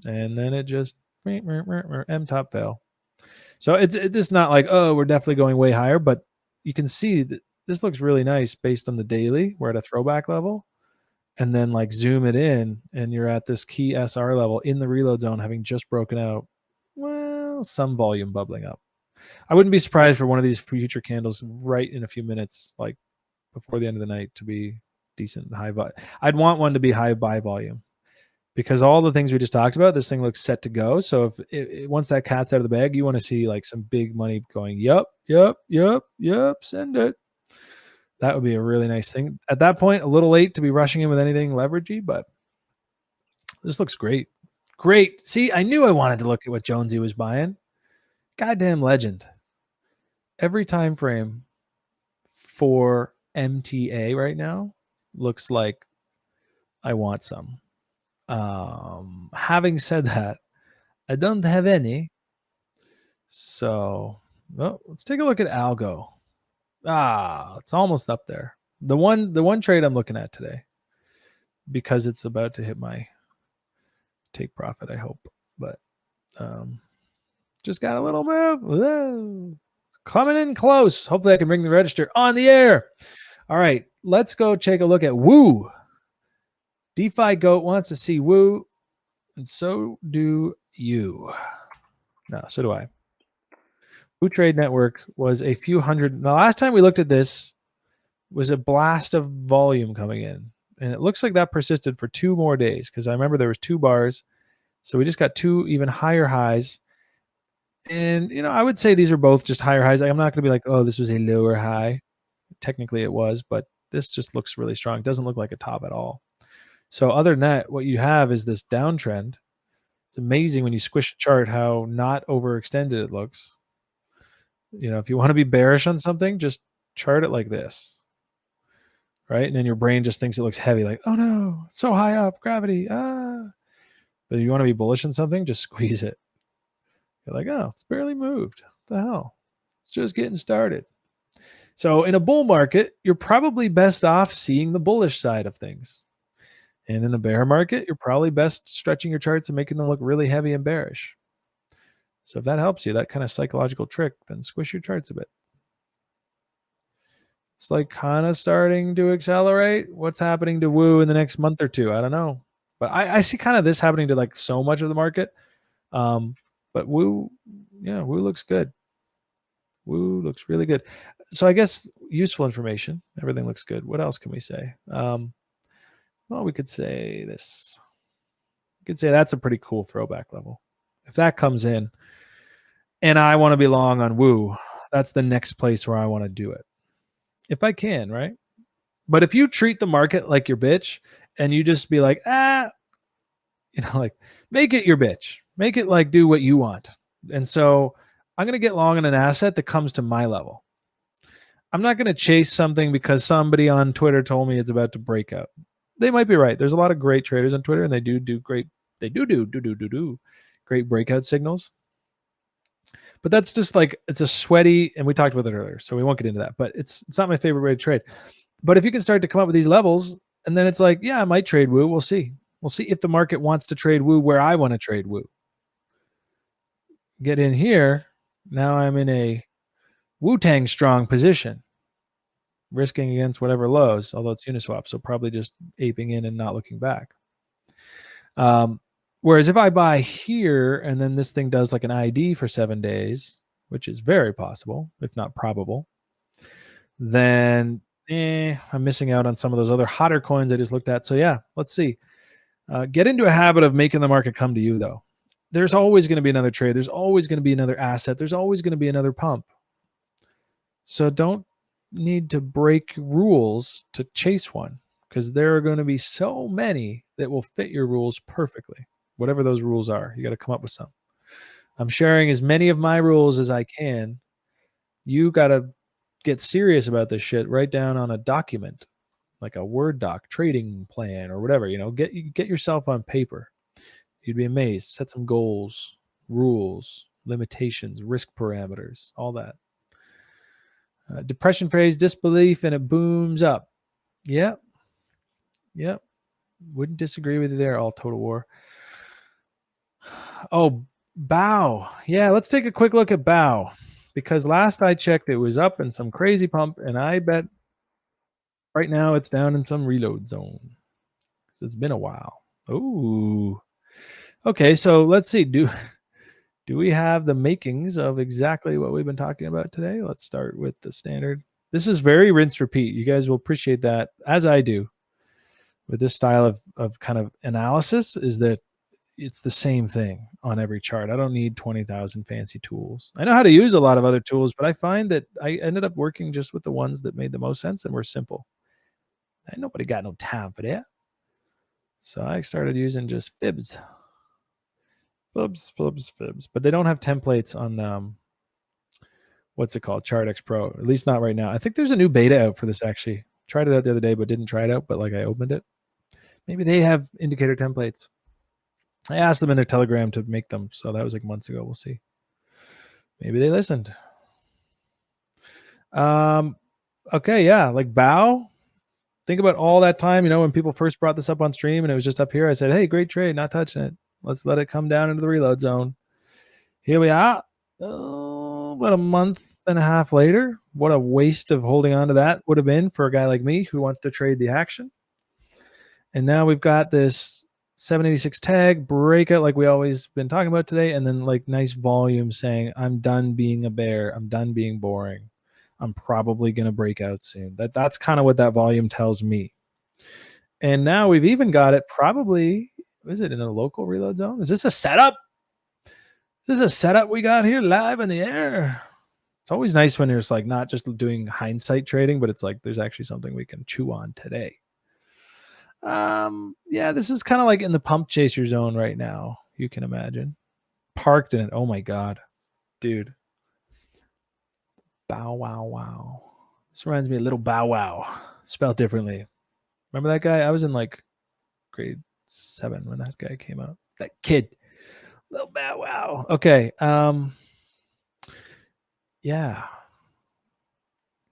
and then it just M top fail. So this is not like, oh, we're definitely going way higher, but you can see that this looks really nice based on the daily. We're at a throwback level. And then zoom it in, and you're at this key SR level in the reload zone, having just broken out, well, some volume bubbling up. I wouldn't be surprised for one of these future candles right in a few minutes, like before the end of the night, to be decent high volume. I'd want one to be high buy volume, because all the things we just talked about, this thing looks set to go. So if once that cat's out of the bag, you want to see some big money going, yep, send it. That would be a really nice thing. At that point, a little late to be rushing in with anything leveragey, but this looks great. Great. See, I knew I wanted to look at what Jonesy was buying. Goddamn legend. Every time frame for MTA right now looks like I want some. Having said that, I don't have any. So, let's take a look at ALGO. It's almost up there. The one trade I'm looking at today, because it's about to hit my take profit, I hope. But just got a little move. Whoa. Coming in close. Hopefully I can bring the register on the air. All right, let's go take a look at Woo. DeFi Goat wants to see Woo, and so do you. No, so do I. Woo Trade Network was a few hundred. The last time we looked at this was a blast of volume coming in. And it looks like that persisted for 2 more days because I remember there was 2 bars. So we just got 2 even higher highs. And, I would say these are both just higher highs. I'm not going to be like, oh, this was a lower high. Technically it was, but this just looks really strong. It doesn't look like a top at all. So other than that, what you have is this downtrend. It's amazing when you squish a chart how not overextended it looks. If you want to be bearish on something, just chart it like this. Right? And then your brain just thinks it looks heavy, like, oh no, it's so high up, gravity. But if you want to be bullish on something, just squeeze it. You're like, oh, it's barely moved. What the hell? It's just getting started. So in a bull market, you're probably best off seeing the bullish side of things. And in a bear market, you're probably best stretching your charts and making them look really heavy and bearish. So if that helps you, that kind of psychological trick, then squish your charts a bit. It's like kind of starting to accelerate. What's happening to Woo in the next month or 2? I don't know. But I see kind of this happening to like so much of the market. But Woo, yeah, Woo looks good. Woo looks really good. So I guess useful information. Everything looks good. What else can we say? Well, we could say this. We could say that's a pretty cool throwback level. If that comes in and I want to be long on Woo, that's the next place where I want to do it. If I can, right? But if you treat the market like your bitch and you just be like, like make it your bitch, make it like do what you want. And so I'm going to get long on an asset that comes to my level. I'm not going to chase something because somebody on Twitter told me it's about to break out. They might be right. There's a lot of great traders on Twitter and they do great. They do great breakout signals. But that's just like, it's a sweaty, and we talked about it earlier, so we won't get into that. But it's not my favorite way to trade. But if you can start to come up with these levels, and then it's like, yeah, I might trade Woo. We'll see. We'll see if the market wants to trade Woo where I want to trade Woo. Get in here. Now I'm in a Wu-Tang strong position, risking against whatever lows, although it's Uniswap, so probably just aping in and not looking back. Whereas if I buy here and then this thing does like an ID for 7 days, which is very possible, if not probable, then I'm missing out on some of those other hotter coins I just looked at. So yeah, let's see. Get into a habit of making the market come to you, though. There's always going to be another trade. There's always going to be another asset. There's always going to be another pump. So don't need to break rules to chase one, because there are going to be so many that will fit your rules perfectly. Whatever those rules are, you got to come up with some. I'm sharing as many of my rules as I can. You got to get serious about this shit. Write down on a document, like a Word doc, trading plan or whatever, get yourself on paper. You'd be amazed. Set some goals, rules, limitations, risk parameters, all that. Depression phase, disbelief, and it booms up. Yep. Wouldn't disagree with you there, all total war. Oh, Bow. Yeah, let's take a quick look at Bow, because last I checked, it was up in some crazy pump, and I bet right now it's down in some reload zone. So it's been a while. Ooh. Okay, so let's see. Do we have the makings of exactly what we've been talking about today? Let's start with the standard. This is very rinse repeat. You guys will appreciate that, as I do, with this style of kind of analysis, is that it's the same thing on every chart. I don't need 20,000 fancy tools. I know how to use a lot of other tools, but I find that I ended up working just with the ones that made the most sense and were simple. Ain't nobody got no time for that. So I started using just fibs. But they don't have templates on what's it called, ChartX Pro, at least not right now. I think there's a new beta out for this, actually. Tried it out the other day, but didn't try it out, but like I opened it. Maybe they have indicator templates. I asked them in their Telegram to make them, so that was like months ago. We'll see. Maybe they listened. Okay, yeah, like Bow. Think about all that time, when people first brought this up on stream and it was just up here. I said, hey, great trade, not touching it. Let's let it come down into the reload zone. Here we are. About a month and a half later. What a waste of holding on to that would have been for a guy like me who wants to trade the action. And now we've got this 786 tag breakout like we always been talking about today, and then like nice volume saying, I'm done being a bear. I'm done being boring. I'm probably going to break out soon. That's kind of what that volume tells me. And now we've even got it probably, is it in a local reload zone? Is this a setup? Is this a setup we got here live in the air? It's always nice when there's like not just doing hindsight trading, but it's like there's actually something we can chew on today. Yeah, this is kind of like in the pump chaser zone right now. You can imagine. Parked in it. Oh my God, dude. Bow wow wow. This reminds me of Little Bow Wow, spelled differently. Remember that guy? I was in like grade 7 when that guy came out. That kid. Little Bow Wow. Okay. Yeah.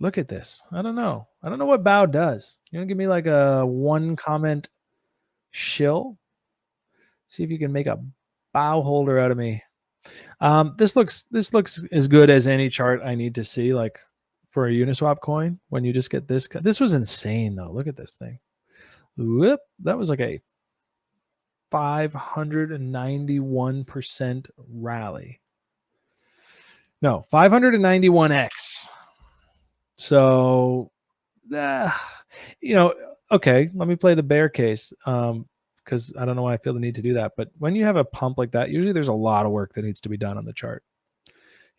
Look at this. I don't know. I don't know what bow does. You want to give me like a 1 comment shill? See if you can make a bow holder out of me. This looks as good as any chart I need to see, like for a Uniswap coin. When you just get this, this was insane though. Look at this thing. Whoop, that was like a 591% rally. No, 591x. So, okay, let me play the bear case. Because I don't know why I feel the need to do that. But when you have a pump like that, usually there's a lot of work that needs to be done on the chart.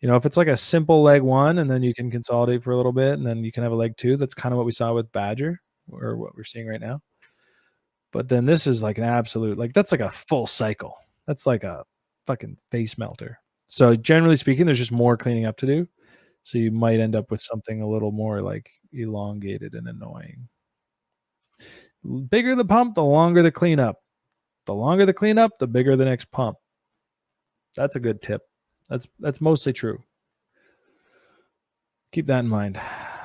If it's like a simple leg 1 and then you can consolidate for a little bit and then you can have a leg 2, that's kind of what we saw with Badger or what we're seeing right now. But then this is like an absolute, like that's like a full cycle. That's like a fucking face melter. So generally speaking, there's just more cleaning up to do. So you might end up with something a little more like elongated and annoying. Bigger the pump, the longer the cleanup. The longer the cleanup, the bigger the next pump. That's a good tip. That's mostly true. Keep that in mind.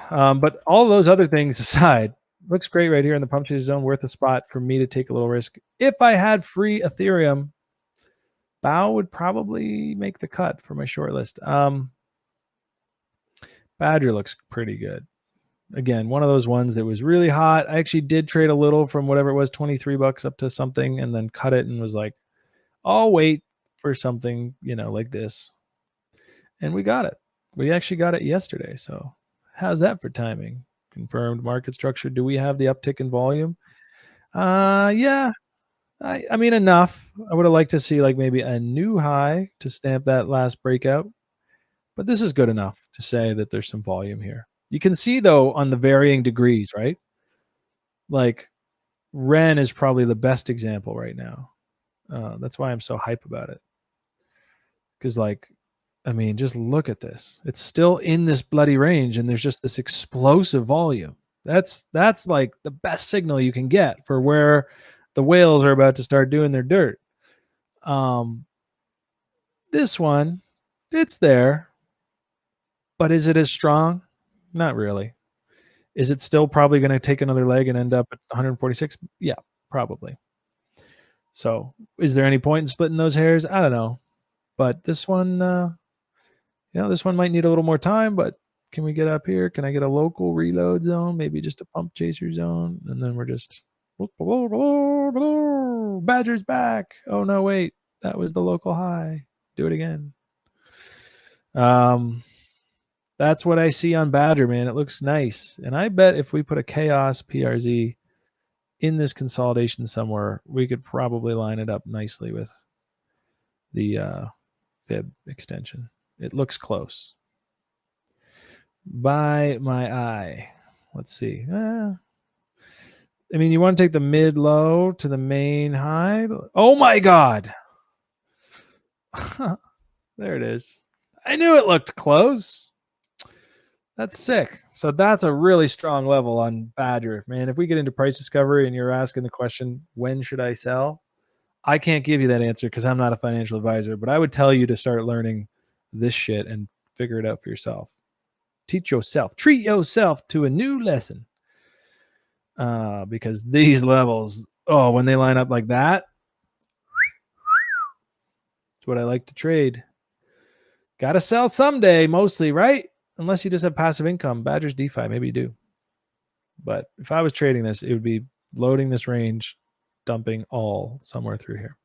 But all those other things aside, looks great right here in the pump chaser zone. Worth a spot for me to take a little risk. If I had free Ethereum, Bow would probably make the cut for my short list. Badger looks pretty good. Again, one of those ones that was really hot. I actually did trade a little from whatever it was, 23 bucks up to something, and then cut it and was like, I'll wait for something, like this. And we got it. We actually got it yesterday. So how's that for timing? Confirmed market structure. Do we have the uptick in volume? Yeah. I mean, enough. I would have liked to see like maybe a new high to stamp that last breakout. But this is good enough to say that there's some volume here. You can see, though, on the varying degrees, right? Like, Ren is probably the best example right now. That's why I'm so hype about it. Because, just look at this. It's still in this bloody range, and there's just this explosive volume. That's like the best signal you can get for where the whales are about to start doing their dirt. This one, it's there. But is it as strong? Not really. Is it still probably going to take another leg and end up at 146? Yeah, probably. So is there any point in splitting those hairs? I don't know. But this one, this one might need a little more time, but can we get up here? Can I get a local reload zone? Maybe just a pump chaser zone. And then we're just, Badger's back. Oh, no, wait. That was the local high. Do it again. That's what I see on Badger, man. It looks nice. And I bet if we put a chaos PRZ in this consolidation somewhere, we could probably line it up nicely with the fib extension. It looks close. By my eye. Let's see. You want to take the mid-low to the main high? Oh, my God. There it is. I knew it looked close. That's sick. So that's a really strong level on Badger, man. If we get into price discovery and you're asking the question, when should I sell? I can't give you that answer because I'm not a financial advisor, but I would tell you to start learning this shit and figure it out for yourself. Teach yourself, treat yourself to a new lesson. Because these levels, when they line up like that, it's what I like to trade. Got to sell someday, mostly, right? unless you just have passive income, Badger's DeFi, maybe you do. But if I was trading this, it would be loading this range, dumping all somewhere through here.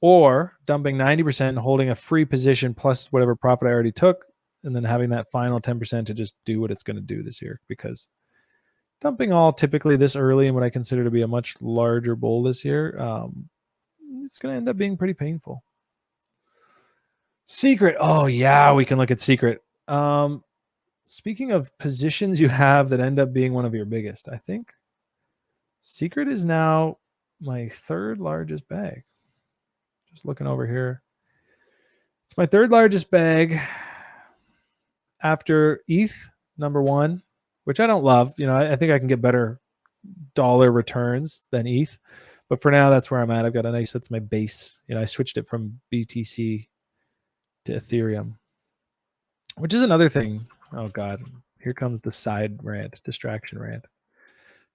Or dumping 90% and holding a free position plus whatever profit I already took, and then having that final 10% to just do what it's going to do this year. Because dumping all typically this early in what I consider to be a much larger bull this year, it's going to end up being pretty painful. Secret. Oh, yeah, we can look at Secret. Speaking of positions you have that end up being one of your biggest, I think Secret is now my third largest bag. Just looking over here. It's my third largest bag after ETH, number one, which I don't love. You know, I think I can get better dollar returns than ETH. But for now, that's where I'm at. I've got a nice, that's my base. You know, I switched it from BTC to Ethereum, which is another thing. Oh, God. Here comes the side rant, distraction rant.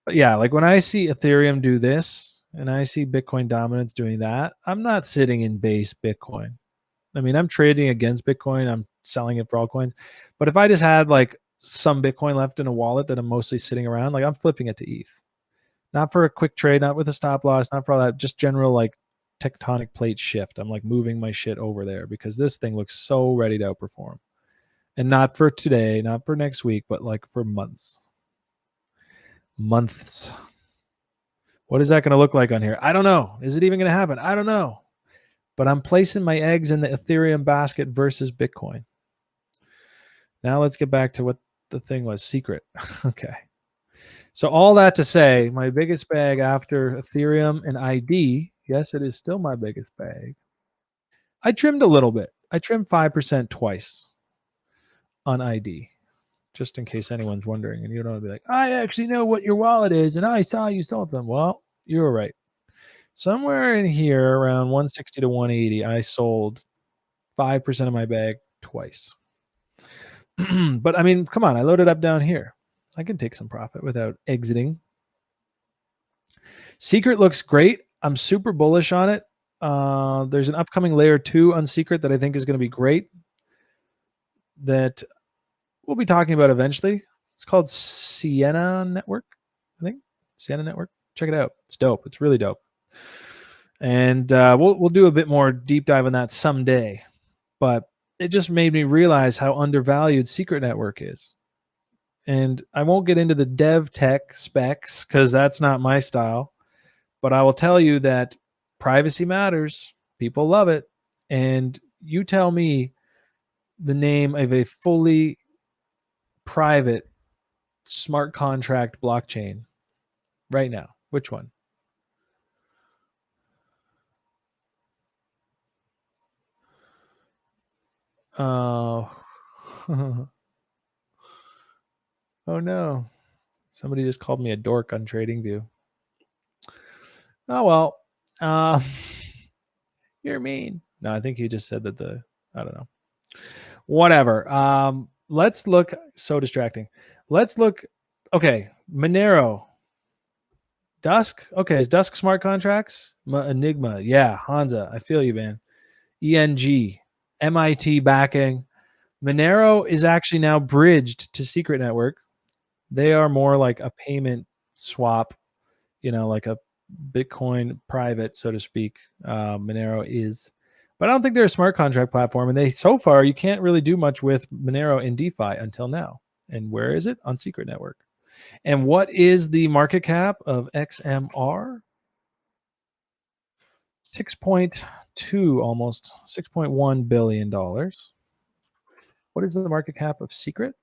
But yeah, like when I see Ethereum do this and I see Bitcoin dominance doing that, I'm not sitting in base Bitcoin. I mean, I'm trading against Bitcoin. I'm selling it for altcoins. But if I just had like some Bitcoin left in a wallet that I'm mostly sitting around, like I'm flipping it to ETH. Not for a quick trade, not with a stop loss, not for all that, just general like tectonic plate shift. I'm like moving my shit over there because this thing looks so ready to outperform. And not for today, not for next week, but like for months. Months. What is that going to look like on here? I don't know. Is it even going to happen? I don't know. But I'm placing my eggs in the Ethereum basket versus Bitcoin. Now let's get back to what the thing was, Secret. Okay. So all that to say, my biggest bag after Ethereum and ID, yes, it is still my biggest bag. I trimmed a little bit. I trimmed 5% twice on ID, just in case anyone's wondering. And you don't want to be like, I actually know what your wallet is, and I saw you sold them. Well, you were right. Somewhere in here around 160 to 180, I sold 5% of my bag twice. But I mean, come on, I loaded up down here. I can take some profit without exiting. Secret looks great. I'm super bullish on it. There's an upcoming layer 2 on Secret that I think is going to be great that we'll be talking about eventually. It's called Sienna Network, I think. Sienna Network. Check it out. It's dope. It's really dope. And we'll do a bit more deep dive on that someday. But it just made me realize how undervalued Secret Network is. And I won't get into the dev tech specs because that's not my style. But I will tell you that privacy matters. People love it. And you tell me the name of a fully private smart contract blockchain right now. Which one? Oh. Oh no. Somebody just called me a dork on TradingView. Oh well. You're mean. No, I think he just said that I don't know. Whatever. Let's look. So distracting. Let's look. Okay. Monero. Dusk. Okay. Is Dusk smart contracts? Enigma. Yeah. Hansa. I feel you, man. ENG. MIT backing. Monero is actually now bridged to Secret Network. They are more like a payment swap, you know, like a Bitcoin private, so to speak. Monero is, but I don't think they're a smart contract platform. And they, so far, you can't really do much with Monero in DeFi until now. And where is it? On Secret Network. And what is the market cap of XMR? 6.2, almost $6.1 billion. What is the market cap of Secret?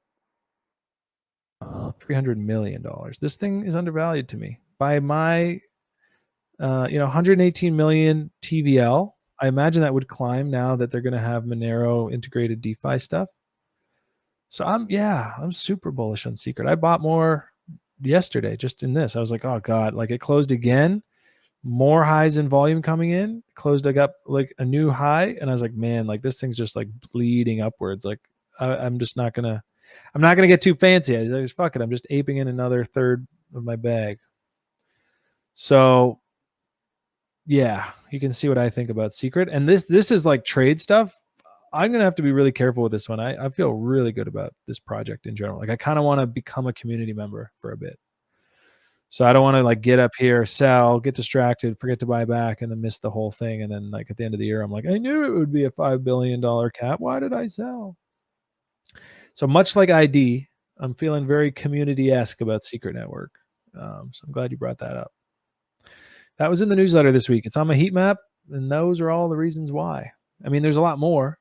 $300 million. This thing is undervalued to me by my, 118 million TVL. I imagine that would climb now that they're going to have Monero integrated DeFi stuff. So I'm super bullish on Secret. I bought more yesterday just in this. I was like, oh God, like it closed again. More highs in volume coming in. Closed, I got like a new high, and I was like, man, like this thing's just like bleeding upwards. Like I'm not gonna get too fancy. I was like, fuck it. I'm just aping in another third of my bag. So yeah, you can see what I think about Secret. And this is like trade stuff. I'm going to have to be really careful with this one. I feel really good about this project in general. Like I kind of want to become a community member for a bit. So I don't want to like get up here, sell, get distracted, forget to buy back, and then miss the whole thing. And then like at the end of the year, I'm like, I knew it would be a $5 billion cap. Why did I sell? So much like ID, I'm feeling very community-esque about Secret Network. So I'm glad you brought that up. That was in the newsletter this week. It's on my heat map, and those are all the reasons why. I mean, there's a lot more.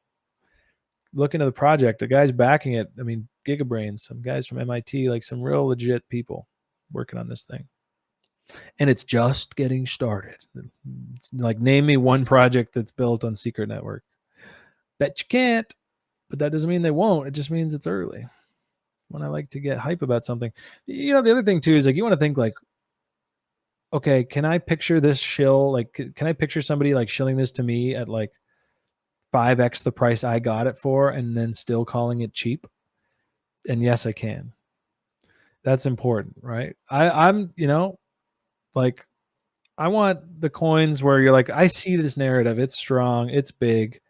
Look into the project. The guys backing it, I mean, Gigabrains, some guys from MIT, like some real legit people working on this thing. And it's just getting started. It's like, name me one project that's built on Secret Network. Bet you can't, but that doesn't mean they won't. It just means it's early. When I like to get hype about something. You know, the other thing too is like, you want to think like, okay, can I picture this shill? Like, can I picture somebody like shilling this to me at like 5x the price I got it for and then still calling it cheap? And yes, I can. That's important, right? I'm, you know, like I want the coins where you're like, I see this narrative. It's strong. It's big,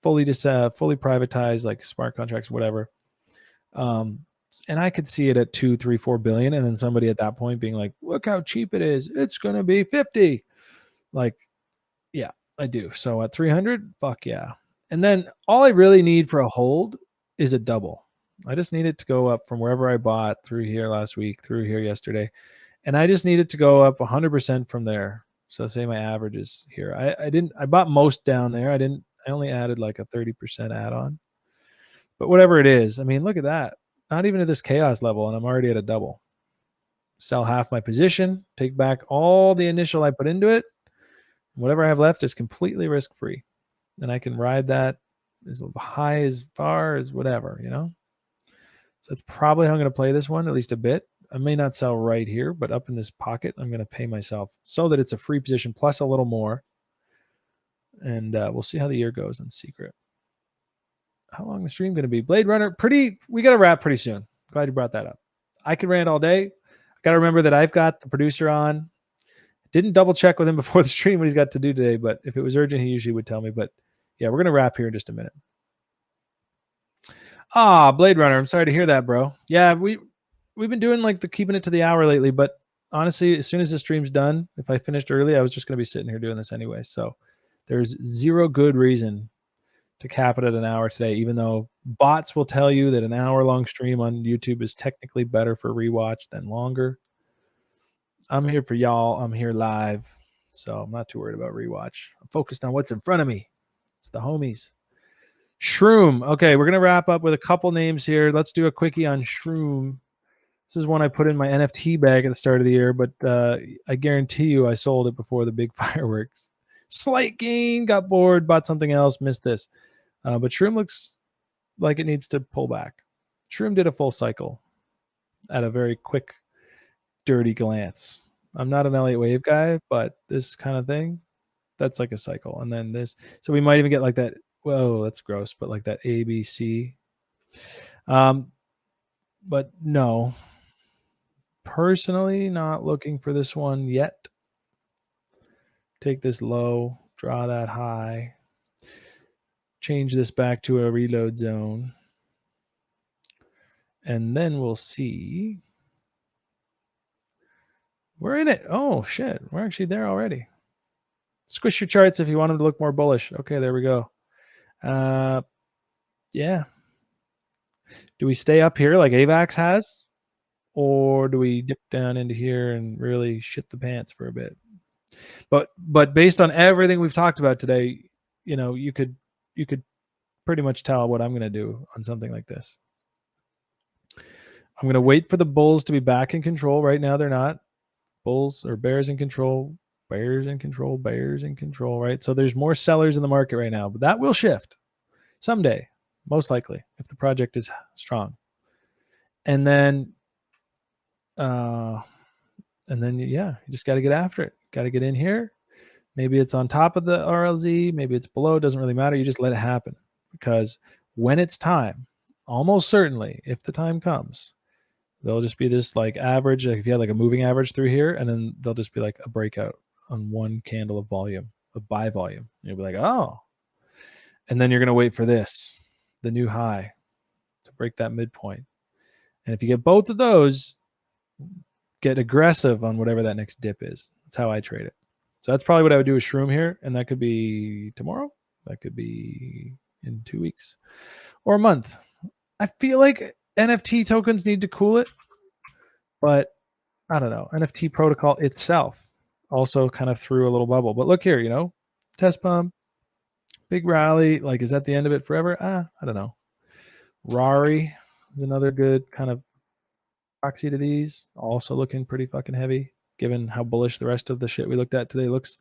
fully privatized, like smart contracts, whatever. And I could see it at 2, 3, 4 billion. And then somebody at that point being like, look how cheap it is. It's going to be 50. Like, yeah, I do. So at 300, fuck yeah. And then all I really need for a hold is a double. I just need it to go up from wherever I bought through here last week, through here yesterday. And I just need it to go up 100% from there. So say my average is here. I bought most down there. I only added like a 30% add-on. But whatever it is, I mean, look at that. Not even at this chaos level, and I'm already at a double. Sell half my position, take back all the initial I put into it. Whatever I have left is completely risk-free. And I can ride that as high, as far as whatever, you know? So that's probably how I'm going to play this one, at least a bit. I may not sell right here, but up in this pocket, I'm going to pay myself so that it's a free position plus a little more. And we'll see how the year goes in Secret. How long the stream going to be? Blade Runner, we got to wrap pretty soon. Glad you brought that up. I could rant all day. I got to remember that I've got the producer on. Didn't double check with him before the stream what he's got to do today, but if it was urgent, he usually would tell me. But yeah, we're going to wrap here in just a minute. Blade Runner, I'm sorry to hear that, bro. Yeah, we've been doing like the keeping it to the hour lately, but honestly, as soon as the stream's done, if I finished early, I was just going to be sitting here doing this anyway. So there's zero good reason to cap it at an hour today, even though bots will tell you that an hour-long stream on YouTube is technically better for rewatch than longer. I'm here for y'all. I'm here live, so I'm not too worried about rewatch. I'm focused on what's in front of me. It's the homies. Shroom. Okay, we're going to wrap up with a couple names here. Let's do a quickie on Shroom. This is one I put in my NFT bag at the start of the year, but I guarantee you I sold it before the big fireworks. Slight gain, got bored, bought something else, missed this. But Shroom looks like it needs to pull back. Shroom did a full cycle at a very quick, dirty glance. I'm not an Elliott Wave guy, but this kind of thing, that's like a cycle. And then this, so we might even get like that. Whoa, that's gross, but like that ABC. But no, personally, not looking for this one yet. Take this low, draw that high. Change this back to a reload zone. And then we'll see. We're in it. Oh, shit. We're actually there already. Squish your charts if you want them to look more bullish. Okay, there we go. Yeah. Do we stay up here like AVAX has? Or do we dip down into here and really shit the pants for a bit? But based on everything we've talked about today, you know, you could pretty much tell what I'm going to do on something like this. I'm going to wait for the bulls to be back in control. Right now, they're not. Bulls or bears in control, bears in control, bears in control, right? So there's more sellers in the market right now, but that will shift someday, most likely, if the project is strong. And then, yeah, you just got to get after it. Got to get in here. Maybe it's on top of the RLZ. Maybe it's below. It doesn't really matter. You just let it happen, because when it's time, almost certainly, if the time comes, there'll just be this like average, like if you had like a moving average through here, and then there'll just be like a breakout on one candle of volume, of buy volume. You'll be like, oh. And then you're going to wait for this, the new high, to break that midpoint. And if you get both of those, get aggressive on whatever that next dip is. That's how I trade it. So that's probably what I would do with Shroom here. And that could be tomorrow. That could be in 2 weeks or a month. I feel like NFT tokens need to cool it, but I don't know. NFT protocol itself also kind of threw a little bubble. But look here, you know, test pump, big rally. Like, is that the end of it forever? I don't know. Rari is another good kind of proxy to these. Also looking pretty fucking heavy, given how bullish the rest of the shit we looked at today looks.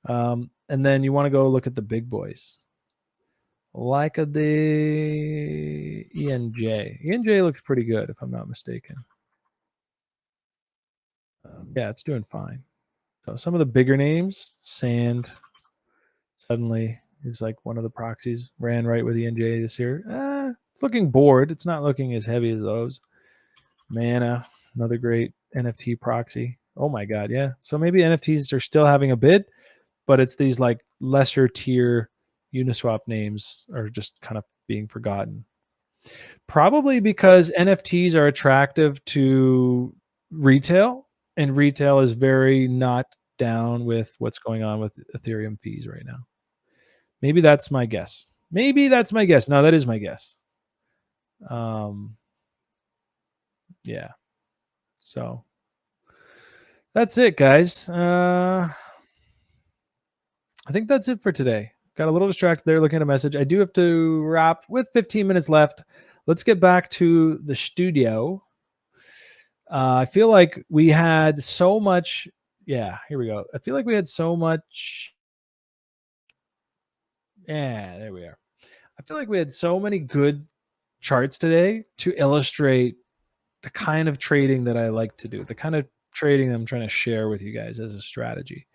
And then you want to go look at the big boys, like the ENJ. ENJ looks pretty good, if I'm not mistaken. Yeah, it's doing fine. So some of the bigger names, Sand, suddenly is like one of the proxies. Ran right with ENJ this year. It's looking bored. It's not looking as heavy as those. Mana, another great NFT proxy. Oh my God, yeah. So maybe NFTs are still having a bid, but it's these like lesser tier Uniswap names are just kind of being forgotten. Probably because NFTs are attractive to retail, and retail is very not down with what's going on with Ethereum fees right now. Maybe that's my guess. Maybe that's my guess. No, that is my guess. Yeah. So that's it, guys. I think that's it for today. Got a little distracted there looking at a message. I do have to wrap with 15 minutes left. Let's get back to the studio. I feel like we had so much. Yeah, here we go. I feel like we had so much. Yeah, there we are. I feel like we had so many good charts today to illustrate the kind of trading that I like to do, the kind of trading I'm trying to share with you guys as a strategy.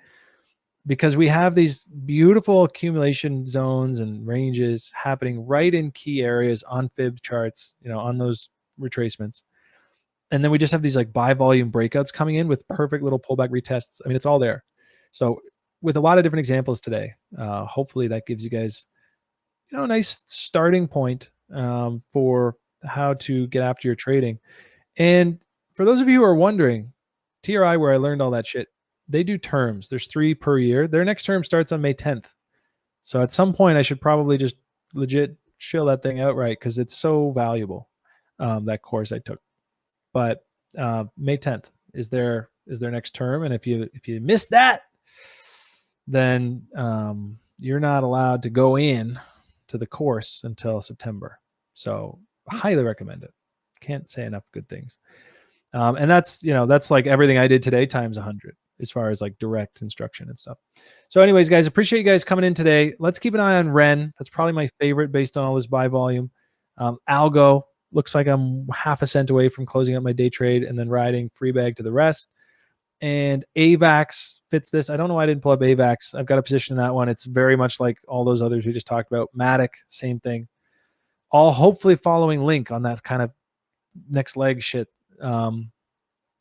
Because we have these beautiful accumulation zones and ranges happening right in key areas on fib charts, you know, on those retracements. And then we just have these like buy volume breakouts coming in with perfect little pullback retests. I mean, it's all there. So with a lot of different examples today, hopefully that gives you guys, you know, a nice starting point for how to get after your trading. And for those of you who are wondering, TRI, where I learned all that shit, they do terms. There's 3 per year. Their next term starts on May 10th. So at some point, I should probably just legit chill that thing outright because it's so valuable, that course I took. But May 10th is their next term, and if you miss that, then you're not allowed to go in to the course until September. So I highly recommend it. Can't say enough good things. And that's, you know, that's like everything I did today times 100 as far as like direct instruction and stuff. So anyways, guys, appreciate you guys coming in today. Let's keep an eye on Ren. That's probably my favorite based on all this buy volume. Algo looks like I'm half a cent away from closing up my day trade and then riding free bag to the rest. And AVAX fits this. I don't know why I didn't pull up AVAX. I've got a position in that one. It's very much like all those others we just talked about. MATIC, same thing. All hopefully following Link on that kind of next leg shit. And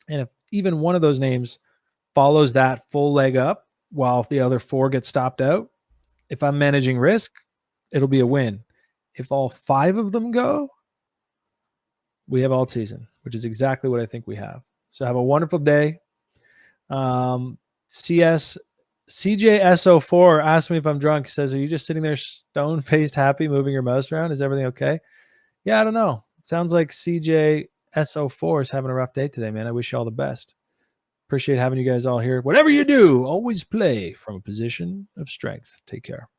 if even one of those names follows that full leg up while the other 4 get stopped out, if I'm managing risk, it'll be a win. If all 5 of them go, we have alt season, which is exactly what I think we have. So have a wonderful day. CJSO4 asked me if I'm drunk. He says, are you just sitting there stone-faced happy moving your mouse around? Is everything okay? Yeah, I don't know. It sounds like CJSO4 is having a rough day today, man. I wish you all the best. Appreciate having you guys all here. Whatever you do, always play from a position of strength. Take care.